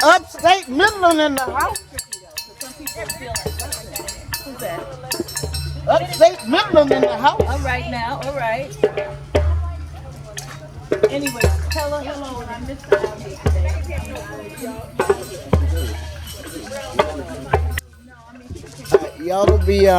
Upstate Midland in the house. Who's that? Upstate Midland in the house. All right now, all right. Anyway, tell her hello and I missed her out here today. Y'all will be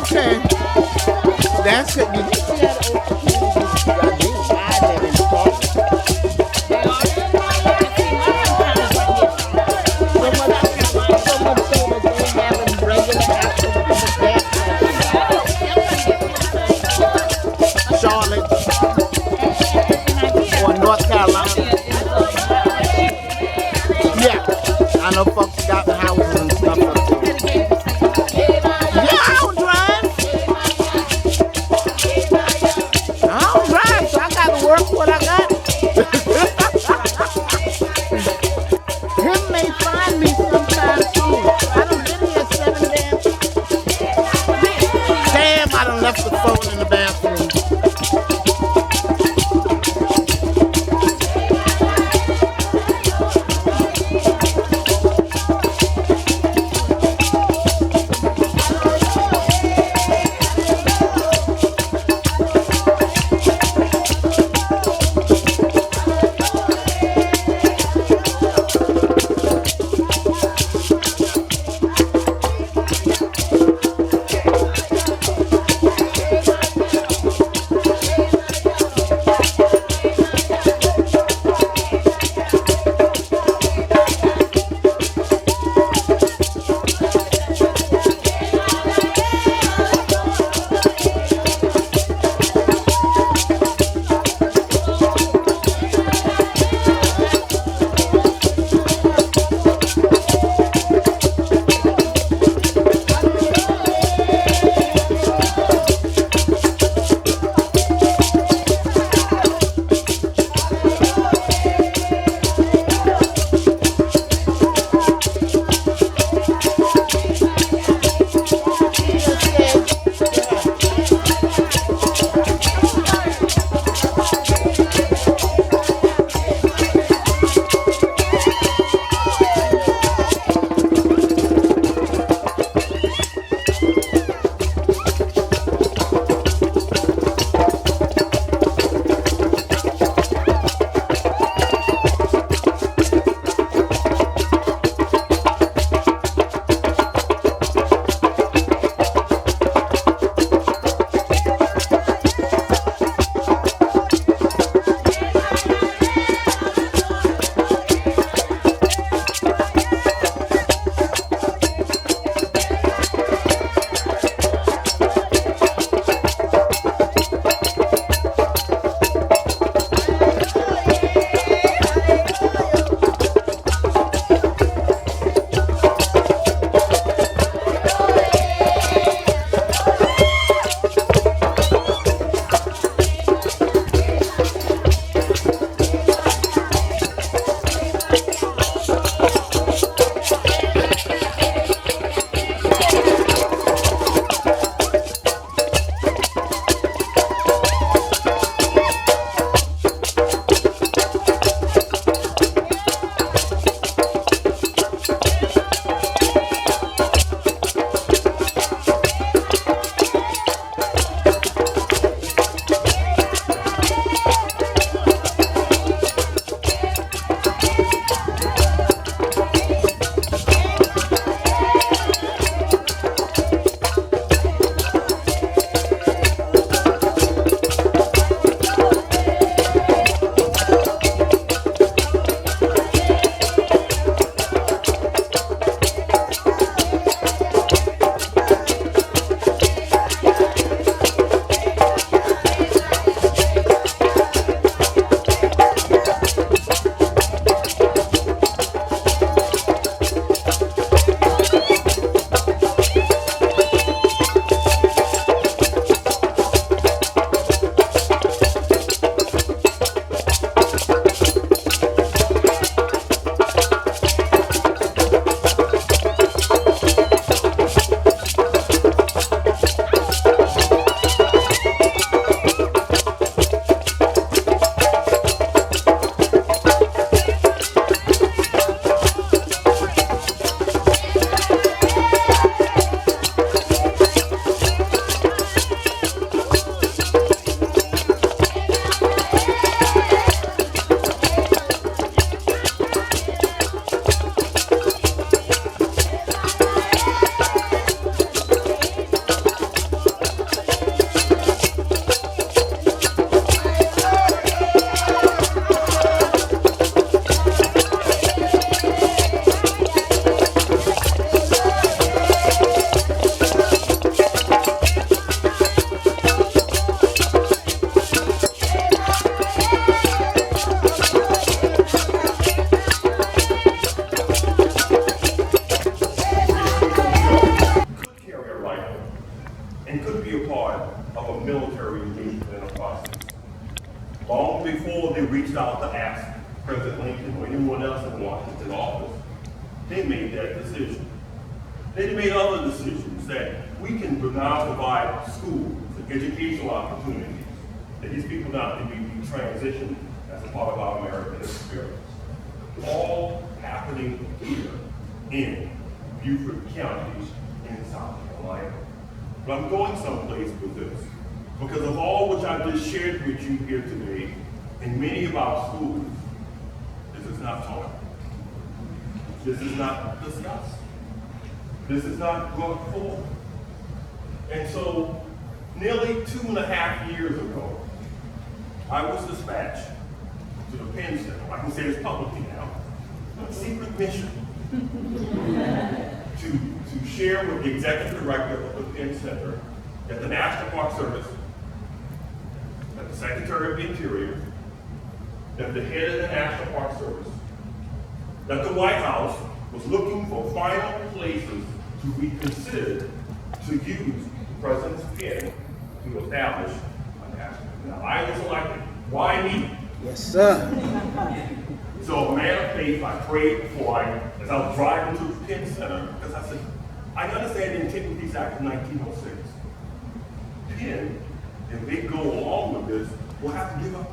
okay. That's it. Charlotte or North Carolina. Yeah, I know folks got houses and stuff up there. Yeah, I don't drive. be a part of a military engagement in a process. Long before they reached out to ask President Lincoln or anyone else in Washington office, they made that decision. They made other decisions that we can now provide schools and educational opportunities that these people now can be transitioned as a part of our American experience. All happening here in Beaufort County in South Carolina. But I'm going someplace with this because of all which I just shared with you here today, in many of our schools, this is not taught. This is not discussed. This is not brought forward. And so, nearly 2.5 years ago, I was dispatched to the Penn Center. I can say this publicly now. A secret mission to share with the executive director of the Penn Center that the National Park Service, that the Secretary of the Interior, that the head of the National Park Service, that the White House was looking for final places to be considered to use the President's pen to establish a national. Now, I was elected. Why me? Yes, sir. So, a man of faith, I prayed before as I was driving to the Penn Center, because I said, I understand the Antiquities Act of 1906. Penn, if they go along with this, will have to give up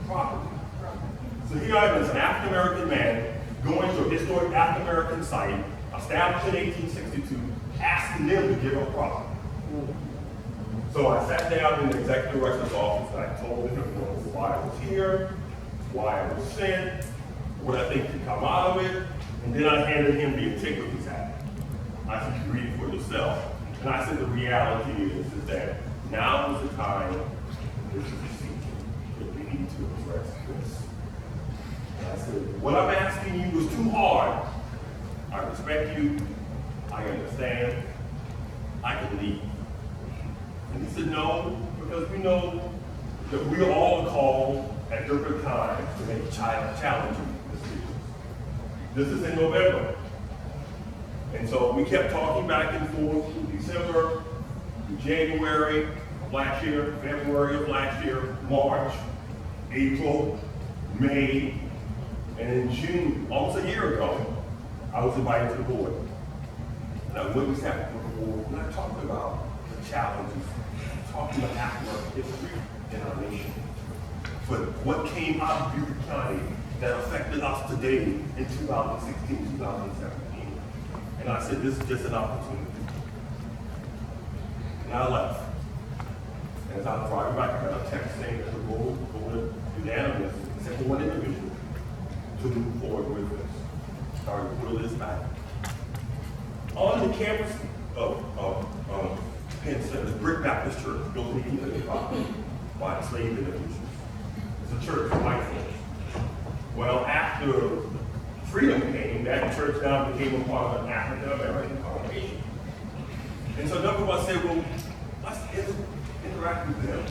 property. So here I am as an African American man going to a historic African American site established in 1862, asking them to give up property. So I sat down in the executive director's office and I told him why I was here, why I was sent, what I think could come out of it, and then I handed him the Antiquities Act. I said, you read it for yourself. And I said, the reality is that now is the time, this is the season, that we need to address this. And I said, what I'm asking you is too hard. I respect you, I understand, I can leave. And he said, no, because we know that we are all called at different times to make challenging decisions. This is in November. And so we kept talking back and forth through December, through January of last year, February of last year, March, April, May, and in June, almost a year ago, I was invited to the board. And I went and sat before the board, and I talked about the challenges, talking about African history in our nation. But what came out of Beaufort County that affected us today in 2016, 2017. And I said, this is just an opportunity. And I left. And as I was driving back, I got a text saying that the board voted unanimous, except for one individual, to move forward with this. Started to put this back. On the campus of Penn Center, the Brick Baptist Church, built in 1835 by enslaved individuals. It's a church for white folks. Well, after freedom came, that church now became a part of an African American congregation. And so number one said, well, let's interact with them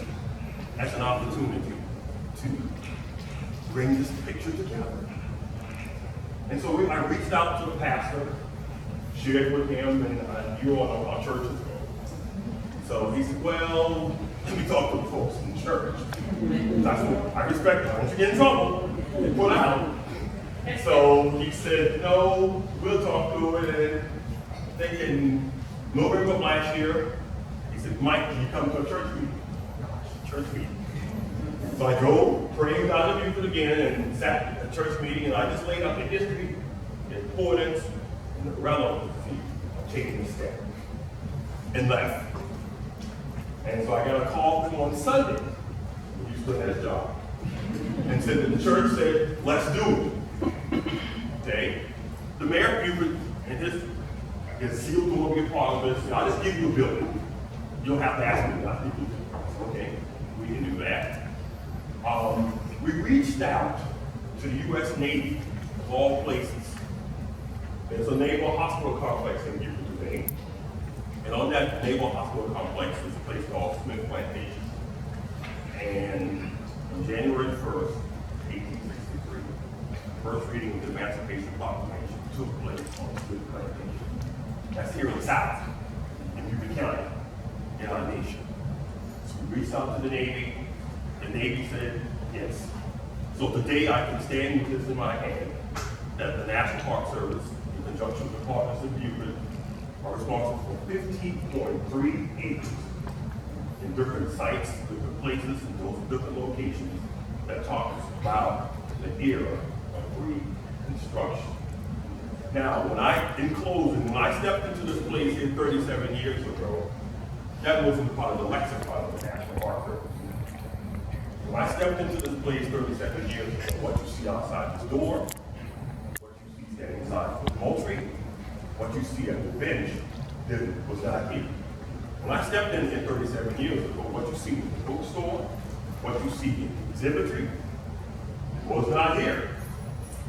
as an opportunity to bring this picture together. And so I reached out to the pastor, shared with him, and you all know how churches go. So he said, well, let me talk to the folks in the church. I said, I respect that. Once you get in trouble, you put out. So he said, no, we'll talk to it. And then in November of last year, he said, Mike, can you come to a church meeting? Church meeting. So I drove, prayed out of Beaufort again, and sat at a church meeting, and I just laid out the history, the importance, and the relevancy of taking a step, and left. And so I got a call from him on Sunday, he still had his job, and said that the church said, let's do it. Okay? The mayor of Beaufort and his sealed door will be a part of this. I'll just give you a building. You don't have to ask me not to do it. Okay? We can do that. We reached out to the U.S. Navy, of all places. There's a naval hospital complex in Beaufort today. And on that naval hospital complex is a place called Smith Plantation. And on January 1st, 1863, the first reading of the Emancipation Proclamation took place on Smith Plantation. That's here in the South, in in Yuba County in our nation. So we reached out to the Navy. The Navy said yes. So today I can stand with this in my hand that the National Park Service, in conjunction with the partners in Buford, are responsible for 15.3 acres in different sites, different places, and those different locations that talks about the era of Reconstruction. Now, in closing, when I stepped into this place here 37 years ago, that wasn't part of the lexicon of the National Park Service. When I stepped into this place 37 years ago, what you see outside this door, what you see standing inside Fort Moultrie, what you see at the bench, was not here. When I stepped in here 37 years ago, what you see in the bookstore, what you see in the exhibitry, was not here.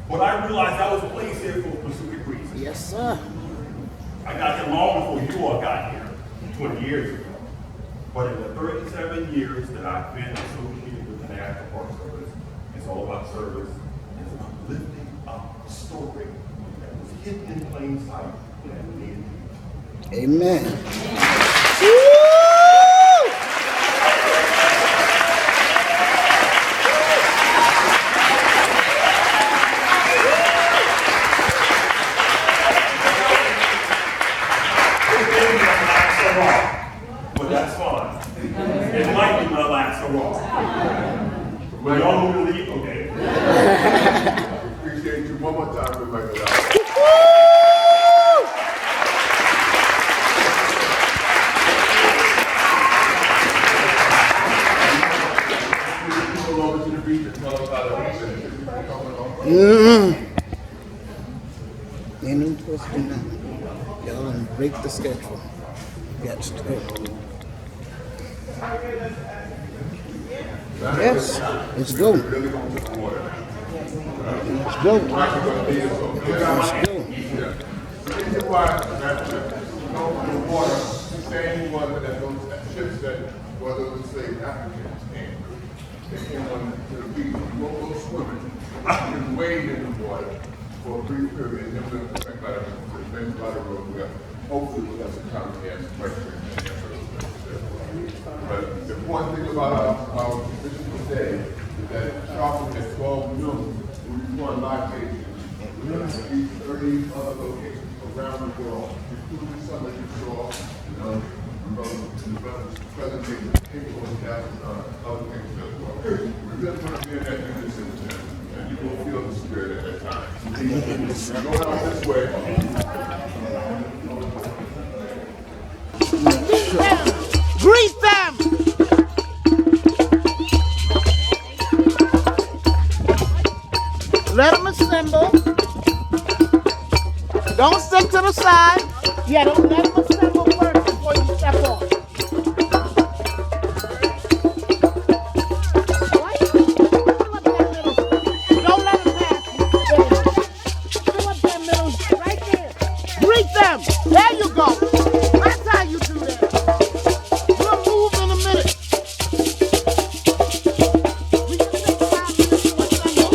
But I realized I was placed here for a specific reason. Yes, sir. I got here long before you all got here, 20 years ago. But in the 37 years that I've been associated with the National Park Service, it's all about service. It's about lifting up a story that was hidden in plain sight that we needed to reach. Amen. But that's fine. It might be my last hurrah. But y'all want me to leave? Okay. Appreciate you one more time, everybody. People over to the beach and tell us how to Ain't no twisting nothing. Y'all done break the schedule. Got to go. Yes, let's go. Let's really going to the water. go. Let's go. The reason why the water, the same water that those ships that were those enslaved Africans came through. They came on to the beach. You won't go swimming. You can wade in the water for a brief period, and then we'll come back to the bench by the road. Hopefully we'll have some time to answer questions. But the important thing about our position today is that Charleston has 12 million who run live stations. We're going to reach 30 other locations around the world, including some that you saw, present things, people and other things as well. We're just going to be in that unison, and you will feel the spirit at that time. Going out this way. Greet them! Let them assemble. Don't stick to the side. Yeah, don't let them assemble first before you step off. Don't let them pass you. Fill up that middle right there. Greet them. There you go. That's how you do that. We'll move in a minute. We can take 5 minutes to assemble.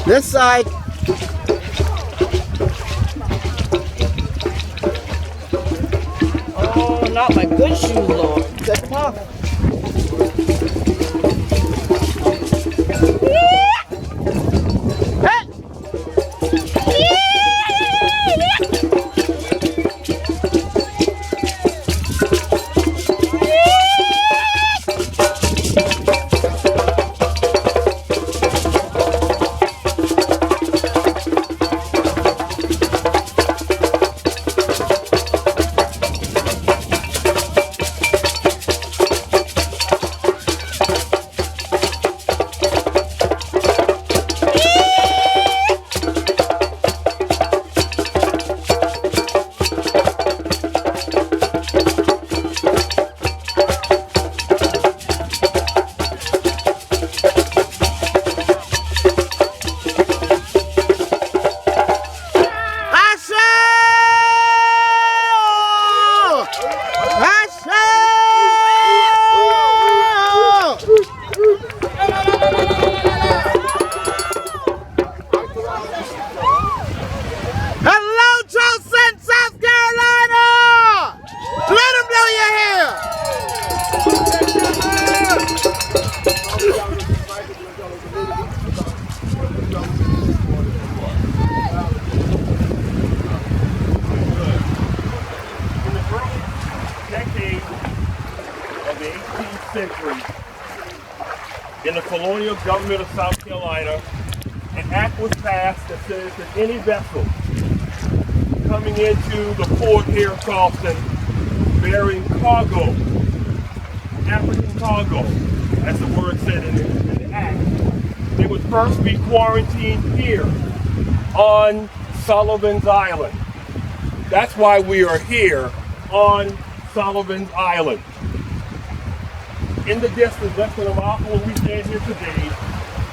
This side. Oh, not my good shoes, Lord. Take them off. In the colonial government of South Carolina, an act was passed that says that any vessel coming into the port here of Charleston bearing cargo, African cargo, as the word said in the act, they would first be quarantined here on Sullivan's Island. That's why we are here on Sullivan's Island. In the distance, less than a mile from where we stand here today,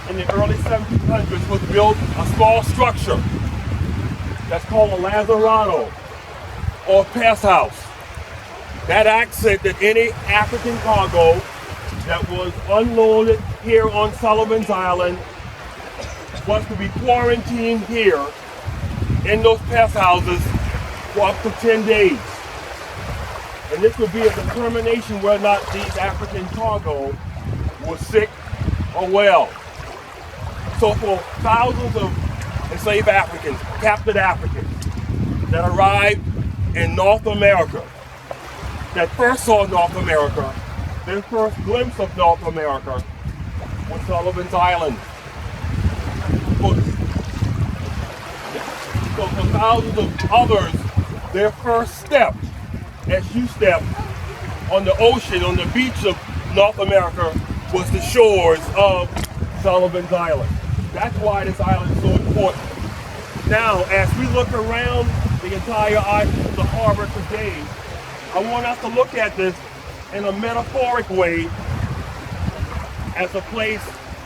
in the early 1700s was built a small structure that's called a lazarado or pest house. That act said that any African cargo that was unloaded here on Sullivan's Island was to be quarantined here in those pest houses for up to 10 days. And this would be a determination whether or not these African cargo were sick or well. So for thousands of enslaved Africans, captured Africans that arrived in North America, that first saw North America, their first glimpse of North America was Sullivan's Island. So for thousands of others, their first step, as you step on the ocean, on the beach of North America, was the shores of Sullivan's Island. That's why this island is so important. Now, as we look around the entire island of the harbor today, I want us to look at this in a metaphoric way as a place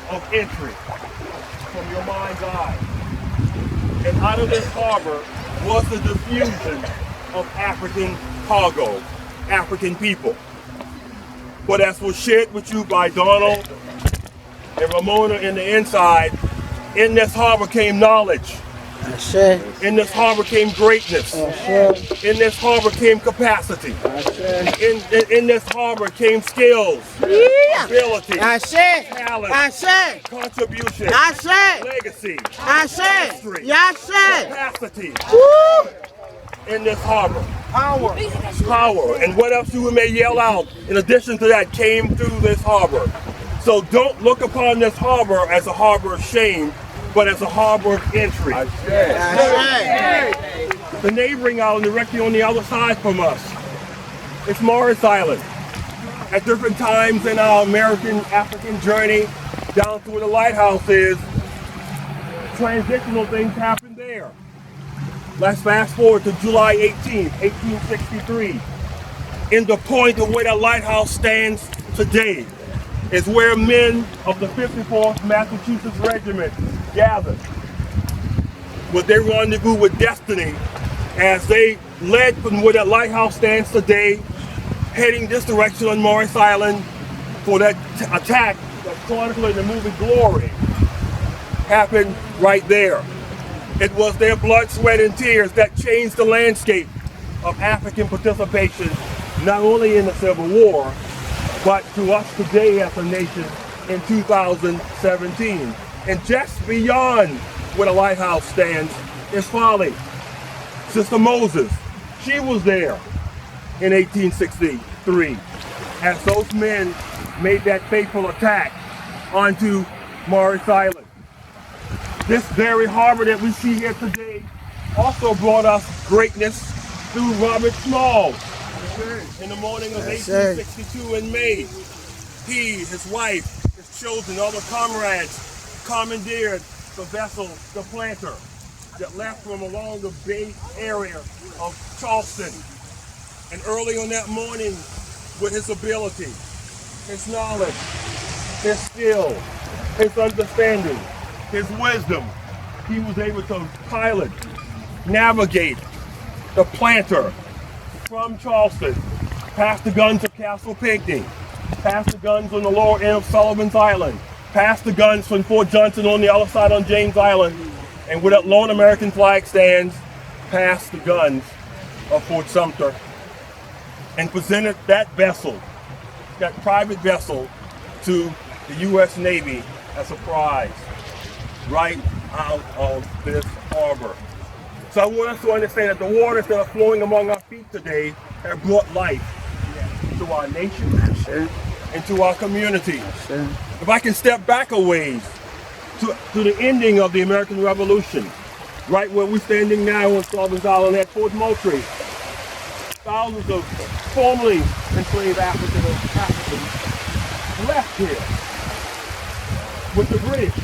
of entry from your mind's eye. And out of this harbor was the diffusion of African cargo, African people. But as was shared with you by Donald and Ramona in the inside, in this harbor came knowledge. In this harbor came greatness. In this harbor came capacity. In this harbor came skills, ability, talent, contribution, legacy, history, capacity. In this harbor. Power. And what else you may yell out in addition to that came through this harbor. So don't look upon this harbor as a harbor of shame, but as a harbor of entry. The neighboring island directly on the other side from us, it's Morris Island. At different times in our American-African journey down to where the lighthouse is, transitional things happen there. Let's fast forward to July 18, 1863. In the point of where the lighthouse stands today is where men of the 54th Massachusetts Regiment gathered with their rendezvous with destiny as they led from where that lighthouse stands today, heading this direction on Morris Island for that attack that's chronicled in the movie Glory. happened right there. It was their blood, sweat, and tears that changed the landscape of African participation, not only in the Civil War, but to us today as a nation in 2017. And just beyond where the lighthouse stands is Folly. Sister Moses, she was there in 1863 as those men made that fateful attack onto Morris Island. This very harbor that we see here today also brought us greatness through Robert Small. In the morning of 1862 in May, he, his wife, his children, other comrades commandeered the vessel, the Planter, that left from along the bay area of Charleston. And early on that morning, with his ability, his knowledge, his skill, his understanding, his wisdom, he was able to pilot, navigate the Planter from Charleston, past the guns of Castle Pinckney, past the guns on the lower end of Sullivan's Island, past the guns from Fort Johnson on the other side on James Island, and where that lone American flag stands, past the guns of Fort Sumter, and presented that vessel, that private vessel, to the U.S. Navy as a prize, right out of this harbor. So I want us to understand that the waters that are flowing among our feet today have brought life to our nation and to our community. If I can step back a ways to the ending of the American Revolution, right where we're standing now on Sullivan's Island at Fort Moultrie, thousands of formerly enslaved Africans left here with the British.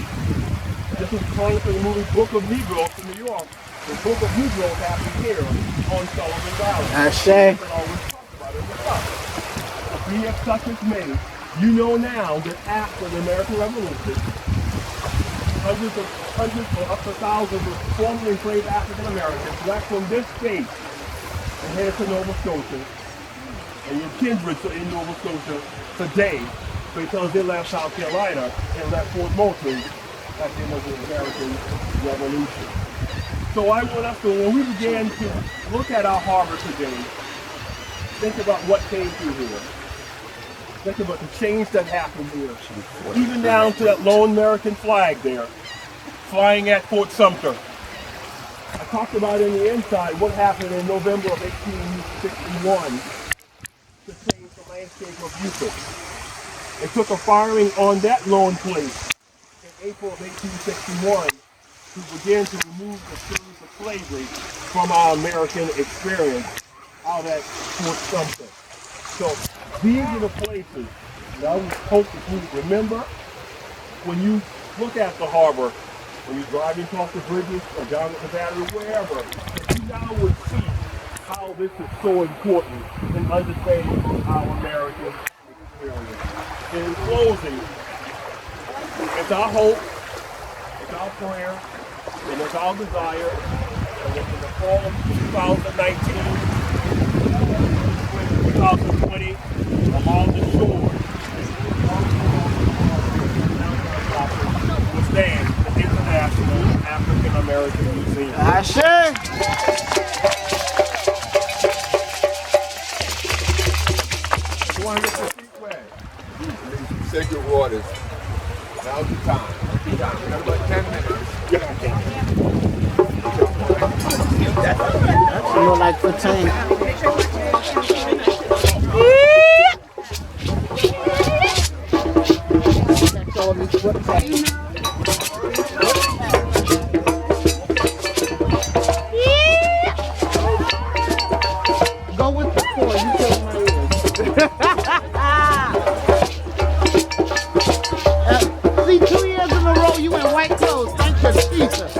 This was chronicled in the movie Book of Negroes in New York. The Book of Negroes happened here on Sullivan's Island. I say. Be as such as may, you know now that after the American Revolution, hundreds or up to thousands of formerly enslaved African Americans left from this state and headed to Nova Scotia. And your kindreds are in Nova Scotia today because they left South Carolina and left Fort Moultrie at the end of the American Revolution. So I want us to, when we began to look at our harbor today, think about what came through here. Think about the change that happened here. Even down to that lone American flag there, flying at Fort Sumter. I talked about in the inside what happened in November of 1861 to change the landscape of Icca. It took a firing on that lone place in April of 1861 to begin to remove the scourge of slavery from our American experience out at Fort Sumter. So these are the places that I would hope that you would remember when you look at the harbor, when you're driving across the bridges or down at the battery, wherever, that you now would see how this is so important in understanding our American experience. In closing, it's our hope, it's our prayer, and it's our desire that in the fall of 2019, 2020, along the shore, will stand the International African American Museum. I say. 200 feet away. Sacred waters. Now's the time. We got about 10 minutes. That's more like 15. That's all these websites. Go with the four, you tell my ears. See, 2 years in a row you in white clothes. Thank you, Jesus.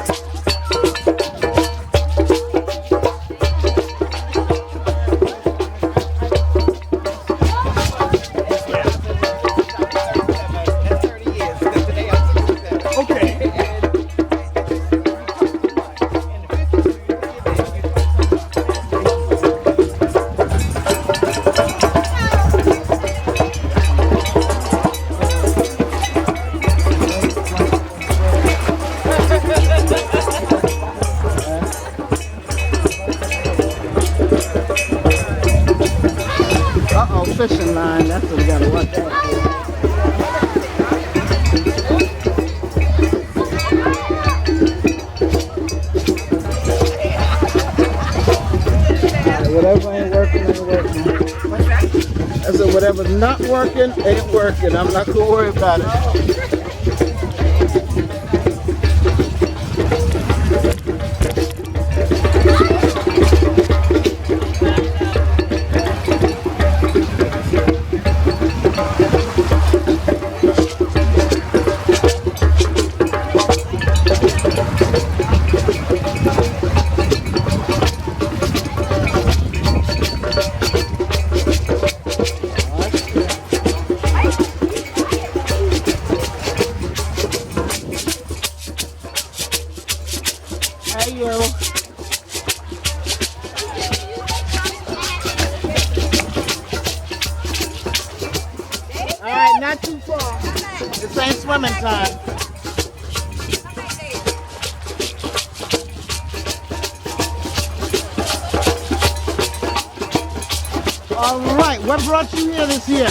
fishing line. That's what we gotta watch out for. Whatever ain't working, ain't working. What's that? I said whatever's not working, ain't working. I'm not gonna worry about it. Not too far. This ain't swimming time. All right, what brought you here this year?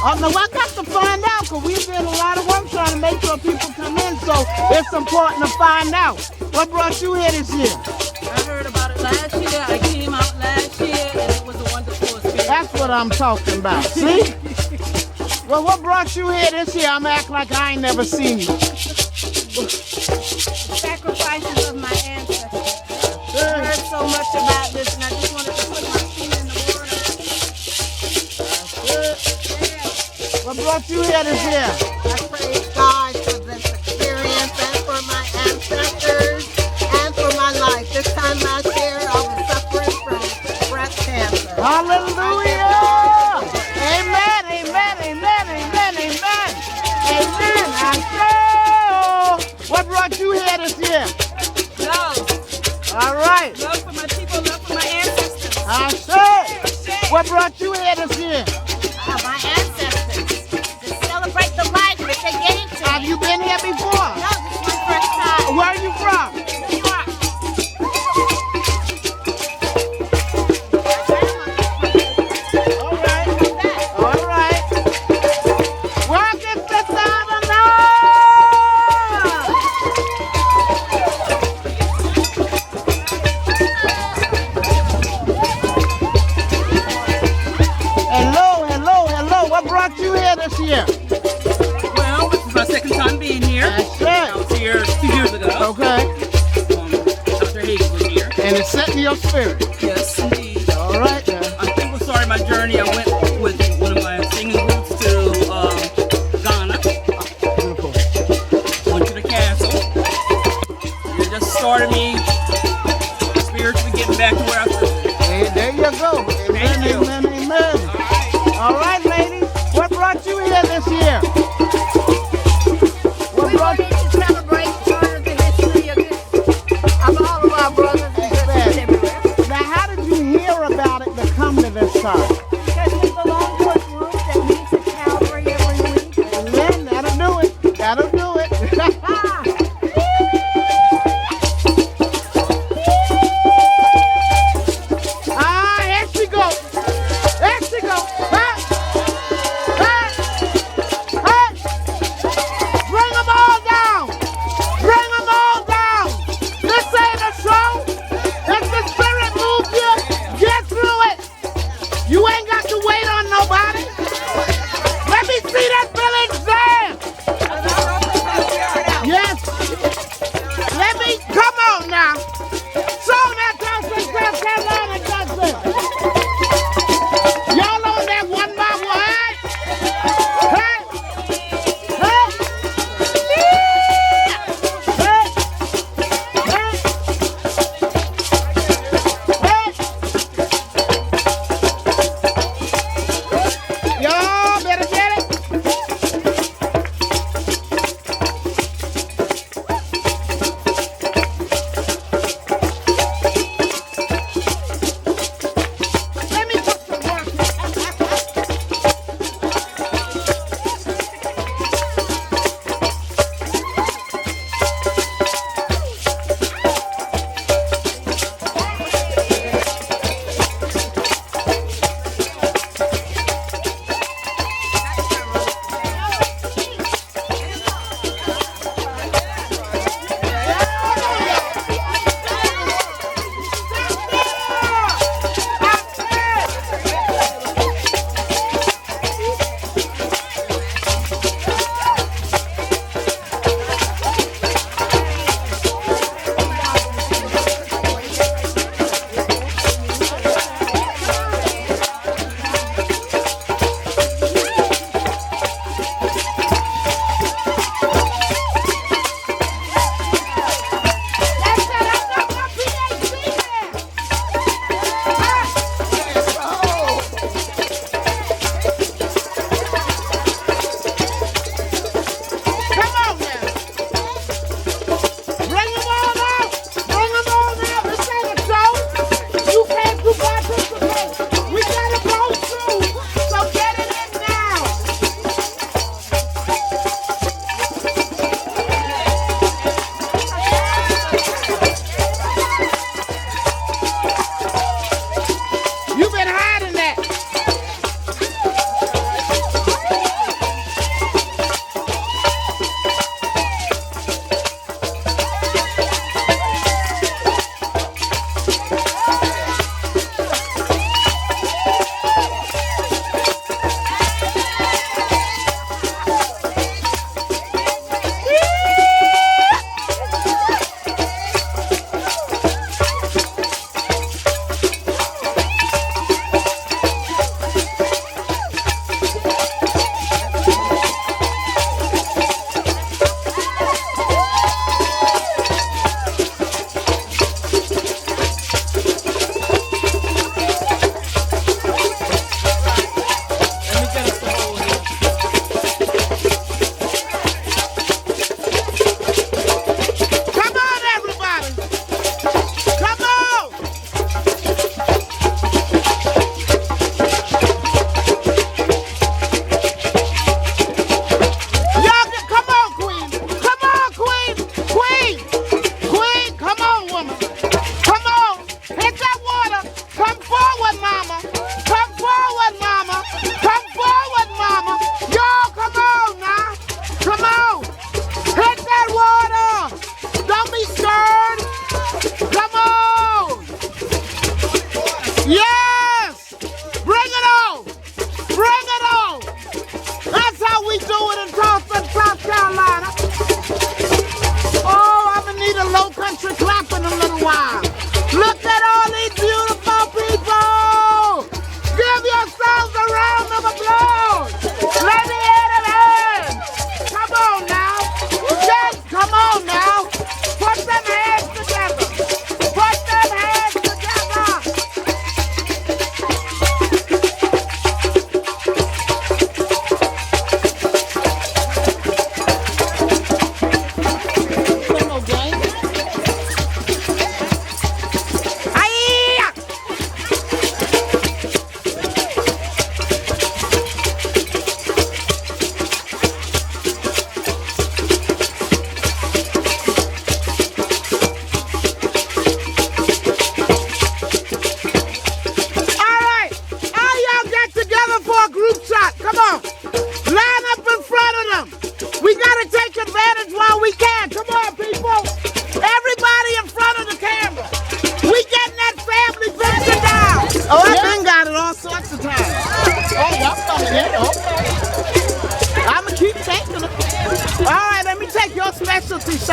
Oh, no, I got to find out because we did a lot of work trying to make sure people come in, so it's important to find out. What brought you here this year? I heard about it last year. I came out last year, and it was a wonderful experience. That's what I'm talking about. See? Well, what brought you here this year? I'm acting like I ain't never seen you. Sacrifices of my ancestors. I heard so much about this, and I just wanted to put my feet in the water. What brought you here this year? I praise God for this experience and for my ancestors and for my life. This time last year, I was suffering from breast cancer. Hallelujah! Amen, amen, amen, amen, amen. Amen. I say, what brought you here this year? Love. All right. Love for my people, love for my ancestors. I say, what brought you here this year? My ancestors to celebrate the life that they gave to Have me. you been here before? No, this is my first time. Where are you from? New York. All right. All right. Work it this time or no? Hello, hello, hello. What brought you here this year? Well, this is my second time being here. That's I right. was here 2 years ago. Okay. Dr. Hayes was here. And it's setting your spirit. Yes, indeed. All right then. I think we started my journey. I went with one of my singing groups to Ghana. Beautiful. Went to the castle. It just started me spiritually getting back to where I started. Hey, there you go. Amen, Thank you. amen, amen. All right, ladies. What brought you here this year? What We brought wanted to celebrate part of the history of all of our brothers and sisters everywhere. Now, how did you hear about it to come to this time? Because we belong to a group that meets at Calvary every week. Amen. That'll do it. That'll do it. Here she goes.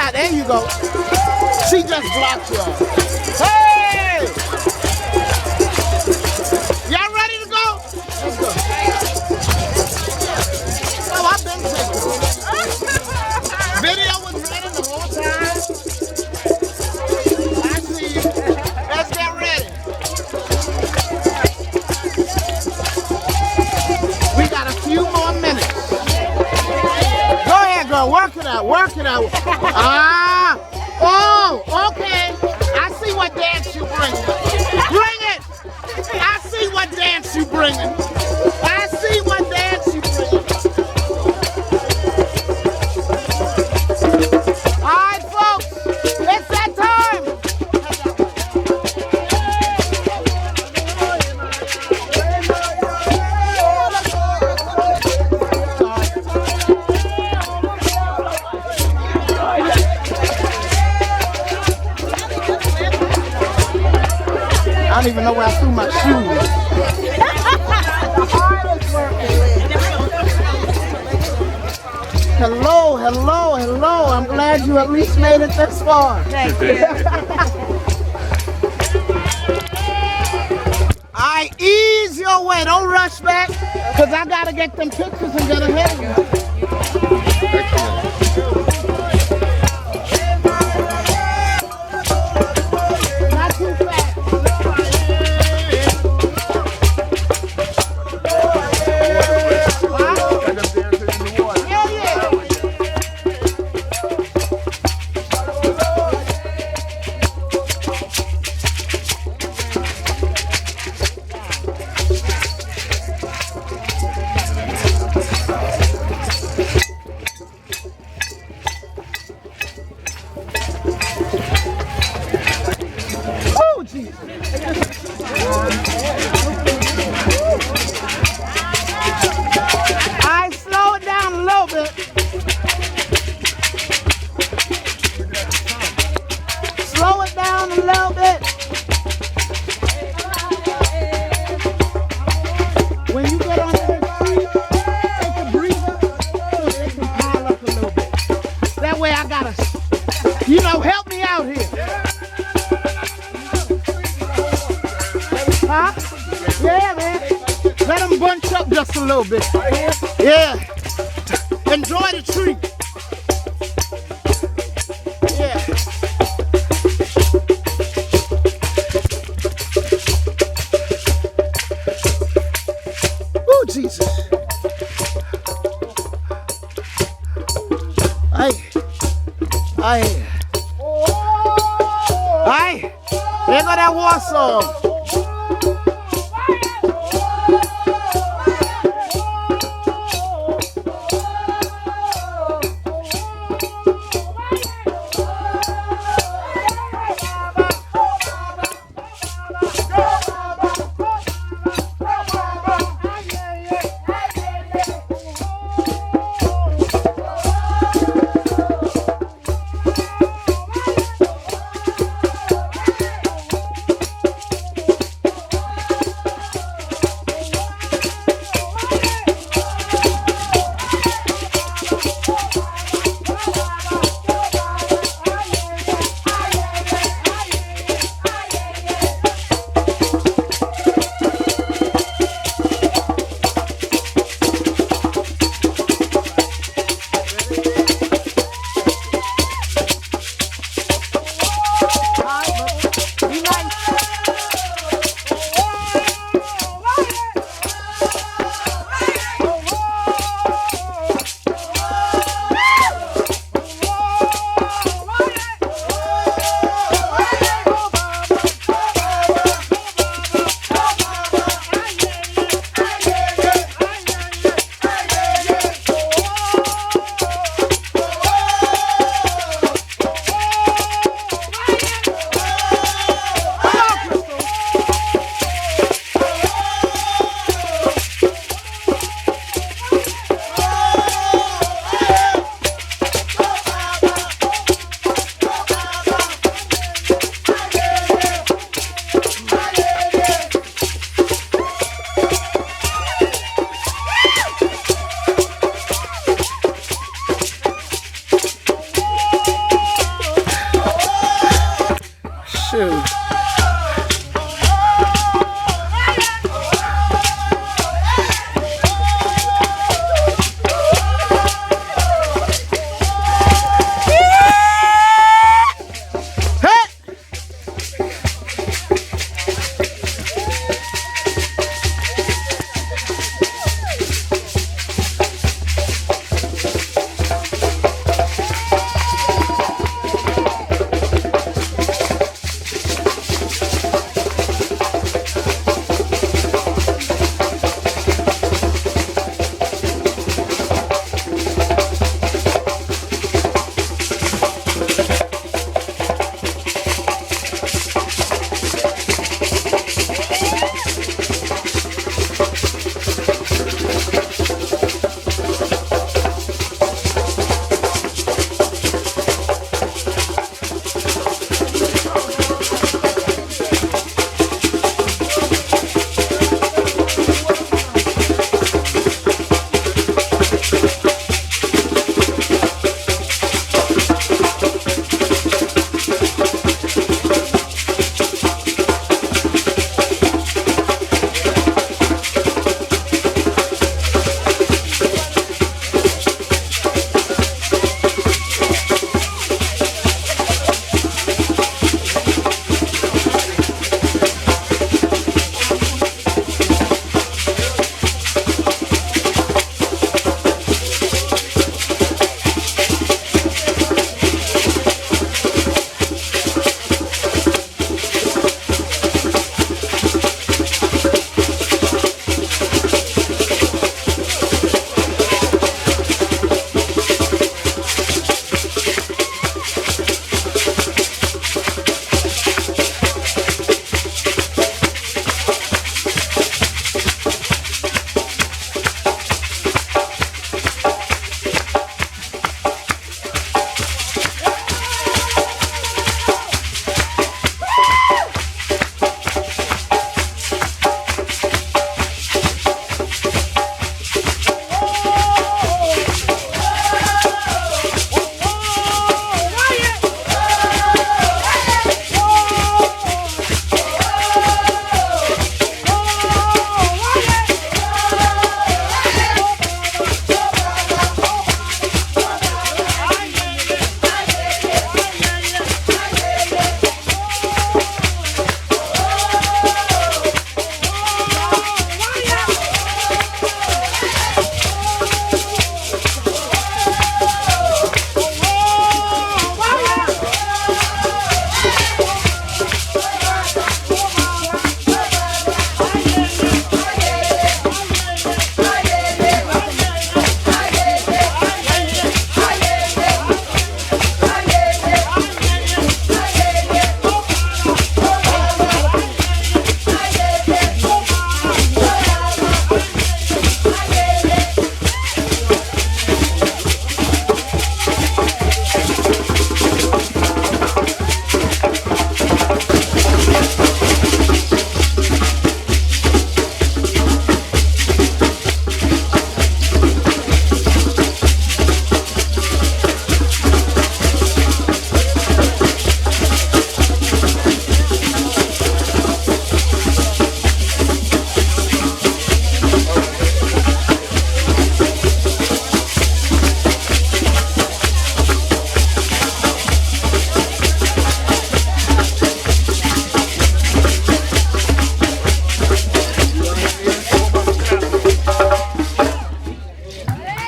Ah, there you go. She just blocked you. Hey! Y'all ready to go? Let's go. Oh, I've been taking. Video was running the whole time. I see you. Let's get ready. We got a few more minutes. Go ahead, girl. Work it out. Work it out. Ah. Oh, okay. I see what dance you bringing. Bring it. I see what dance you bringing. I see what dance you bringing. All right, folks. It's that time. I don't even know where I threw my shoes. Hello, hello, hello. I'm glad you at least made it this far. Thank you. I ease your way. Don't rush back, because I got to get them pictures and get ahead of you. Not too fast. Hell yeah. Oh, Jesus. I slow it down a little bit. Slow it down a little bit. When you get on the tree, take a breather so they can pile up a little bit. That way I gotta, help me out here. Huh? Yeah, man. Let them bunch up just a little bit. Yeah. Enjoy the tree. Yeah. Oh, Jesus. Aye. There go that war song.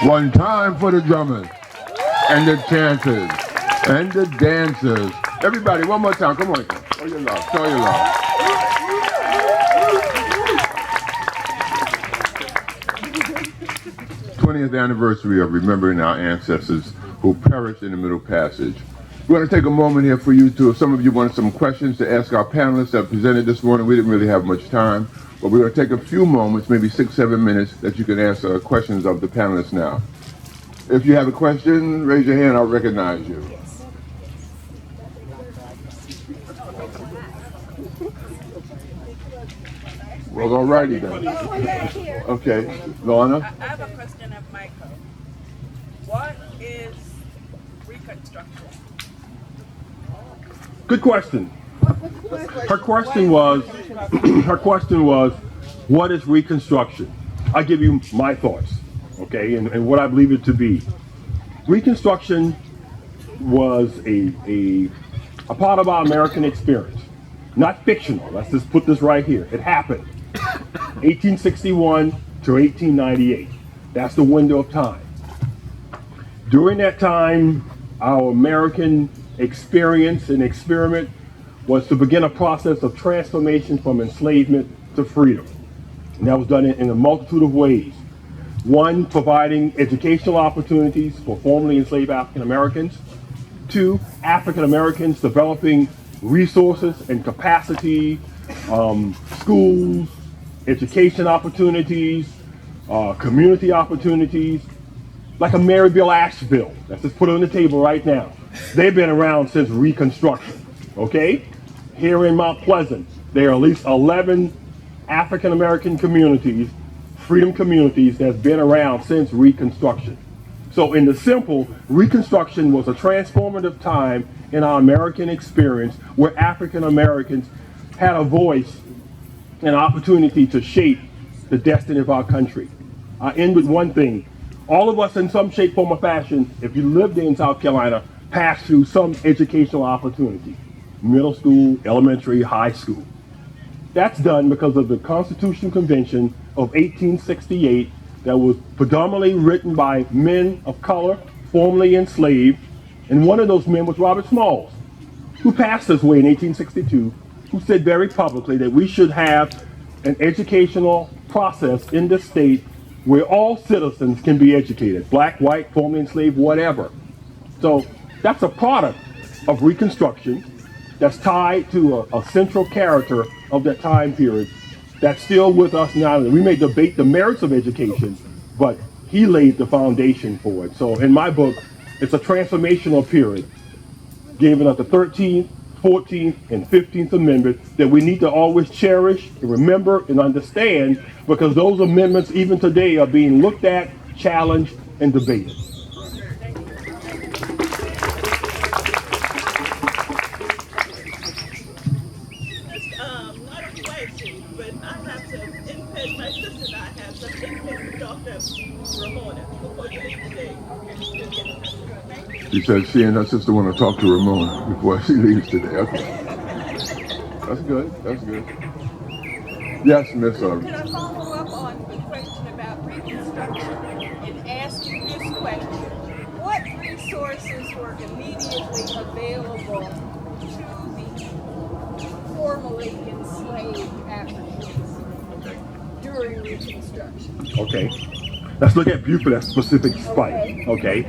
One time for the drummers and the chanters and the dancers. Everybody, one more time. Come on. Show your love. Show your love. '20th anniversary of remembering our ancestors who perished in the Middle Passage. We're going to take a moment here for you to, if some of you want some questions to ask our panelists that presented this morning. We didn't really have much time, but we're going to take a few moments, maybe 6-7 minutes, that you can answer questions of the panelists now. If you have a question, raise your hand, I'll recognize you. Well, all righty then. Okay, Lorna? I have a question of Michael. What is Reconstruction? Good question. Her question was, what is Reconstruction? I'll give you my thoughts, okay, and what I believe it to be. Reconstruction was a part of our American experience, not fictional. Let's just put this right here. It happened, 1861 to 1898. That's the window of time. During that time, our American experience and experiment was to begin a process of transformation from enslavement to freedom. And that was done in a multitude of ways. One, providing educational opportunities for formerly enslaved African Americans. Two, African Americans developing resources and capacity, schools, education opportunities, community opportunities, like a Maryville Asheville. Let's just put it on the table right now. They've been around since Reconstruction, okay? Here in Mount Pleasant, there are at least 11 African American communities, freedom communities, that's been around since Reconstruction. So in the simple, Reconstruction was a transformative time in our American experience where African Americans had a voice and opportunity to shape the destiny of our country. I end with one thing. All of us in some shape, form, or fashion, if you lived in South Carolina, passed through some educational opportunity. Middle school, elementary, high school. That's done because of the Constitutional Convention of 1868 that was predominantly written by men of color, formerly enslaved, and one of those men was Robert Smalls, who passed this way in 1862, who said very publicly that we should have an educational process in this state where all citizens can be educated, black, white, formerly enslaved, whatever. So that's a product of Reconstruction that's tied to a central character of that time period that's still with us now. We may debate the merits of education, but he laid the foundation for it. So in my book, it's a transformational period, giving us the 13th, 14th, and 15th Amendment that we need to always cherish and remember and understand, because those amendments even today are being looked at, challenged, and debated. Not a question, but I have some input. My sister and I have some input with Dr. Ramona before you leave today. She said she and her sister want to talk to Ramona before she leaves today. Okay. That's good. That's good. Yes, Miss. Can I follow up on the question about Reconstruction and ask you this question? What resources were immediately available to the formerly enslaved Africans during Reconstruction? Okay. Let's look at Buford, that specific spike, okay?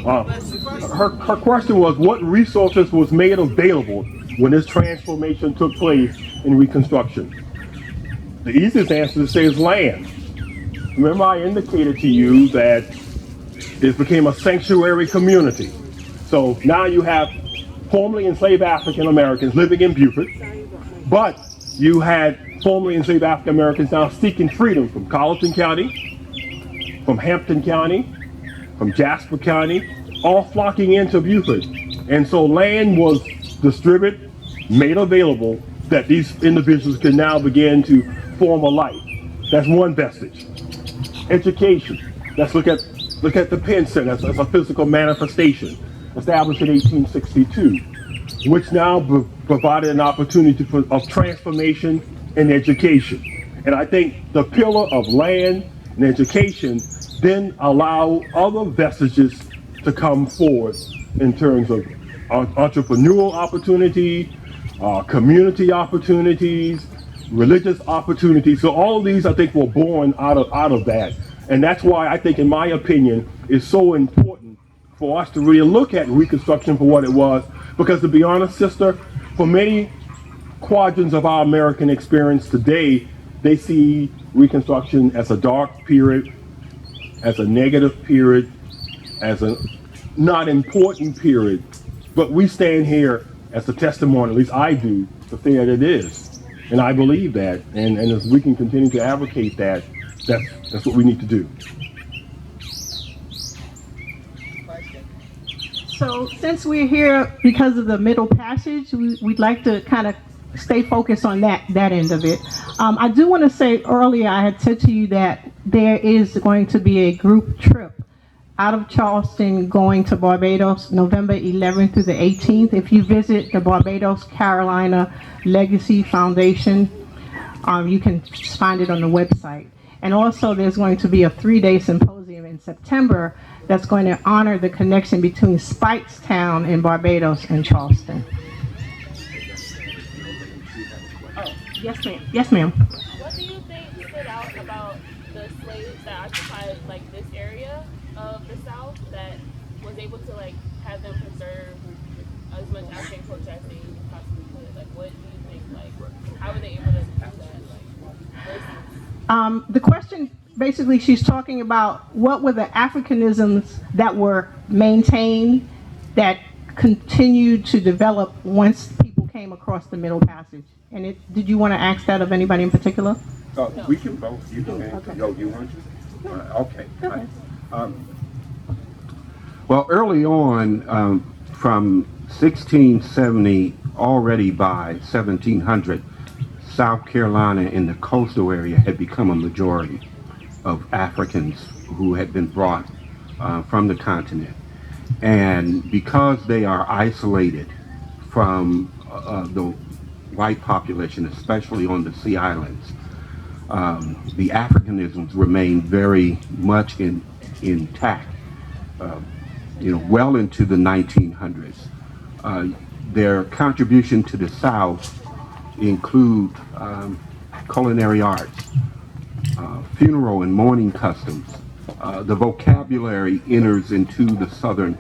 Her question was, what resources was made available when this transformation took place in Reconstruction? The easiest answer to say is land. Remember, I indicated to you that it became a sanctuary community. So now you have formerly enslaved African Americans living in Buford, but you had formerly enslaved African Americans now seeking freedom from Colleton County, from Hampton County, from Jasper County, all flocking into Buford. And so land was distributed, made available, that these individuals could now begin to form a life. That's one vestige. Education. Let's look at the Penn Center as a physical manifestation, established in 1862, which now provided an opportunity of transformation and education. And I think the pillar of land and education then allow other vestiges to come forward in terms of entrepreneurial opportunity, community opportunities, religious opportunities. So all of these, I think, were born out of that. And that's why I think, in my opinion, it's so important for us to really look at Reconstruction for what it was. Because to be honest, sister, for many quadrants of our American experience today, they see Reconstruction as a dark period, as a negative period, as a not important period. But we stand here as a testimony, at least I do, to say that it is. And I believe that. And as we can continue to advocate that, that's what we need to do. So since we're here because of the middle passage, we'd like to kind of stay focused on that end of it. I do want to say earlier, I had said to you that there is going to be a group trip out of Charleston going to Barbados, November 11th through the 18th. If you visit the Barbados Carolina Legacy Foundation, you can find it on the website. And also there's going to be a 3-day symposium in September that's going to honor the connection between Spikestown in Barbados and Charleston. Oh, yes ma'am. Yes ma'am. What do you think stood out about the slaves that occupied like this area of the South that was able to like have them preserve as much African culture as they possibly could? Like, what do you think? Like, how were they able to do that? Like, The question, basically, she's talking about what were the Africanisms that were maintained that continued to develop once people came across the Middle Passage. And did you want to ask that of anybody in particular? We can both. You can. Okay. Yo, you want to? Okay. Well, early on, from 1670, already by 1700, South Carolina in the coastal area had become a majority of Africans who had been brought from the continent. And because they are isolated from the white population, especially on the Sea Islands, the Africanisms remain very much intact, well into the 1900s. Their contribution to the South include culinary arts, funeral and mourning customs. The vocabulary enters into the Southern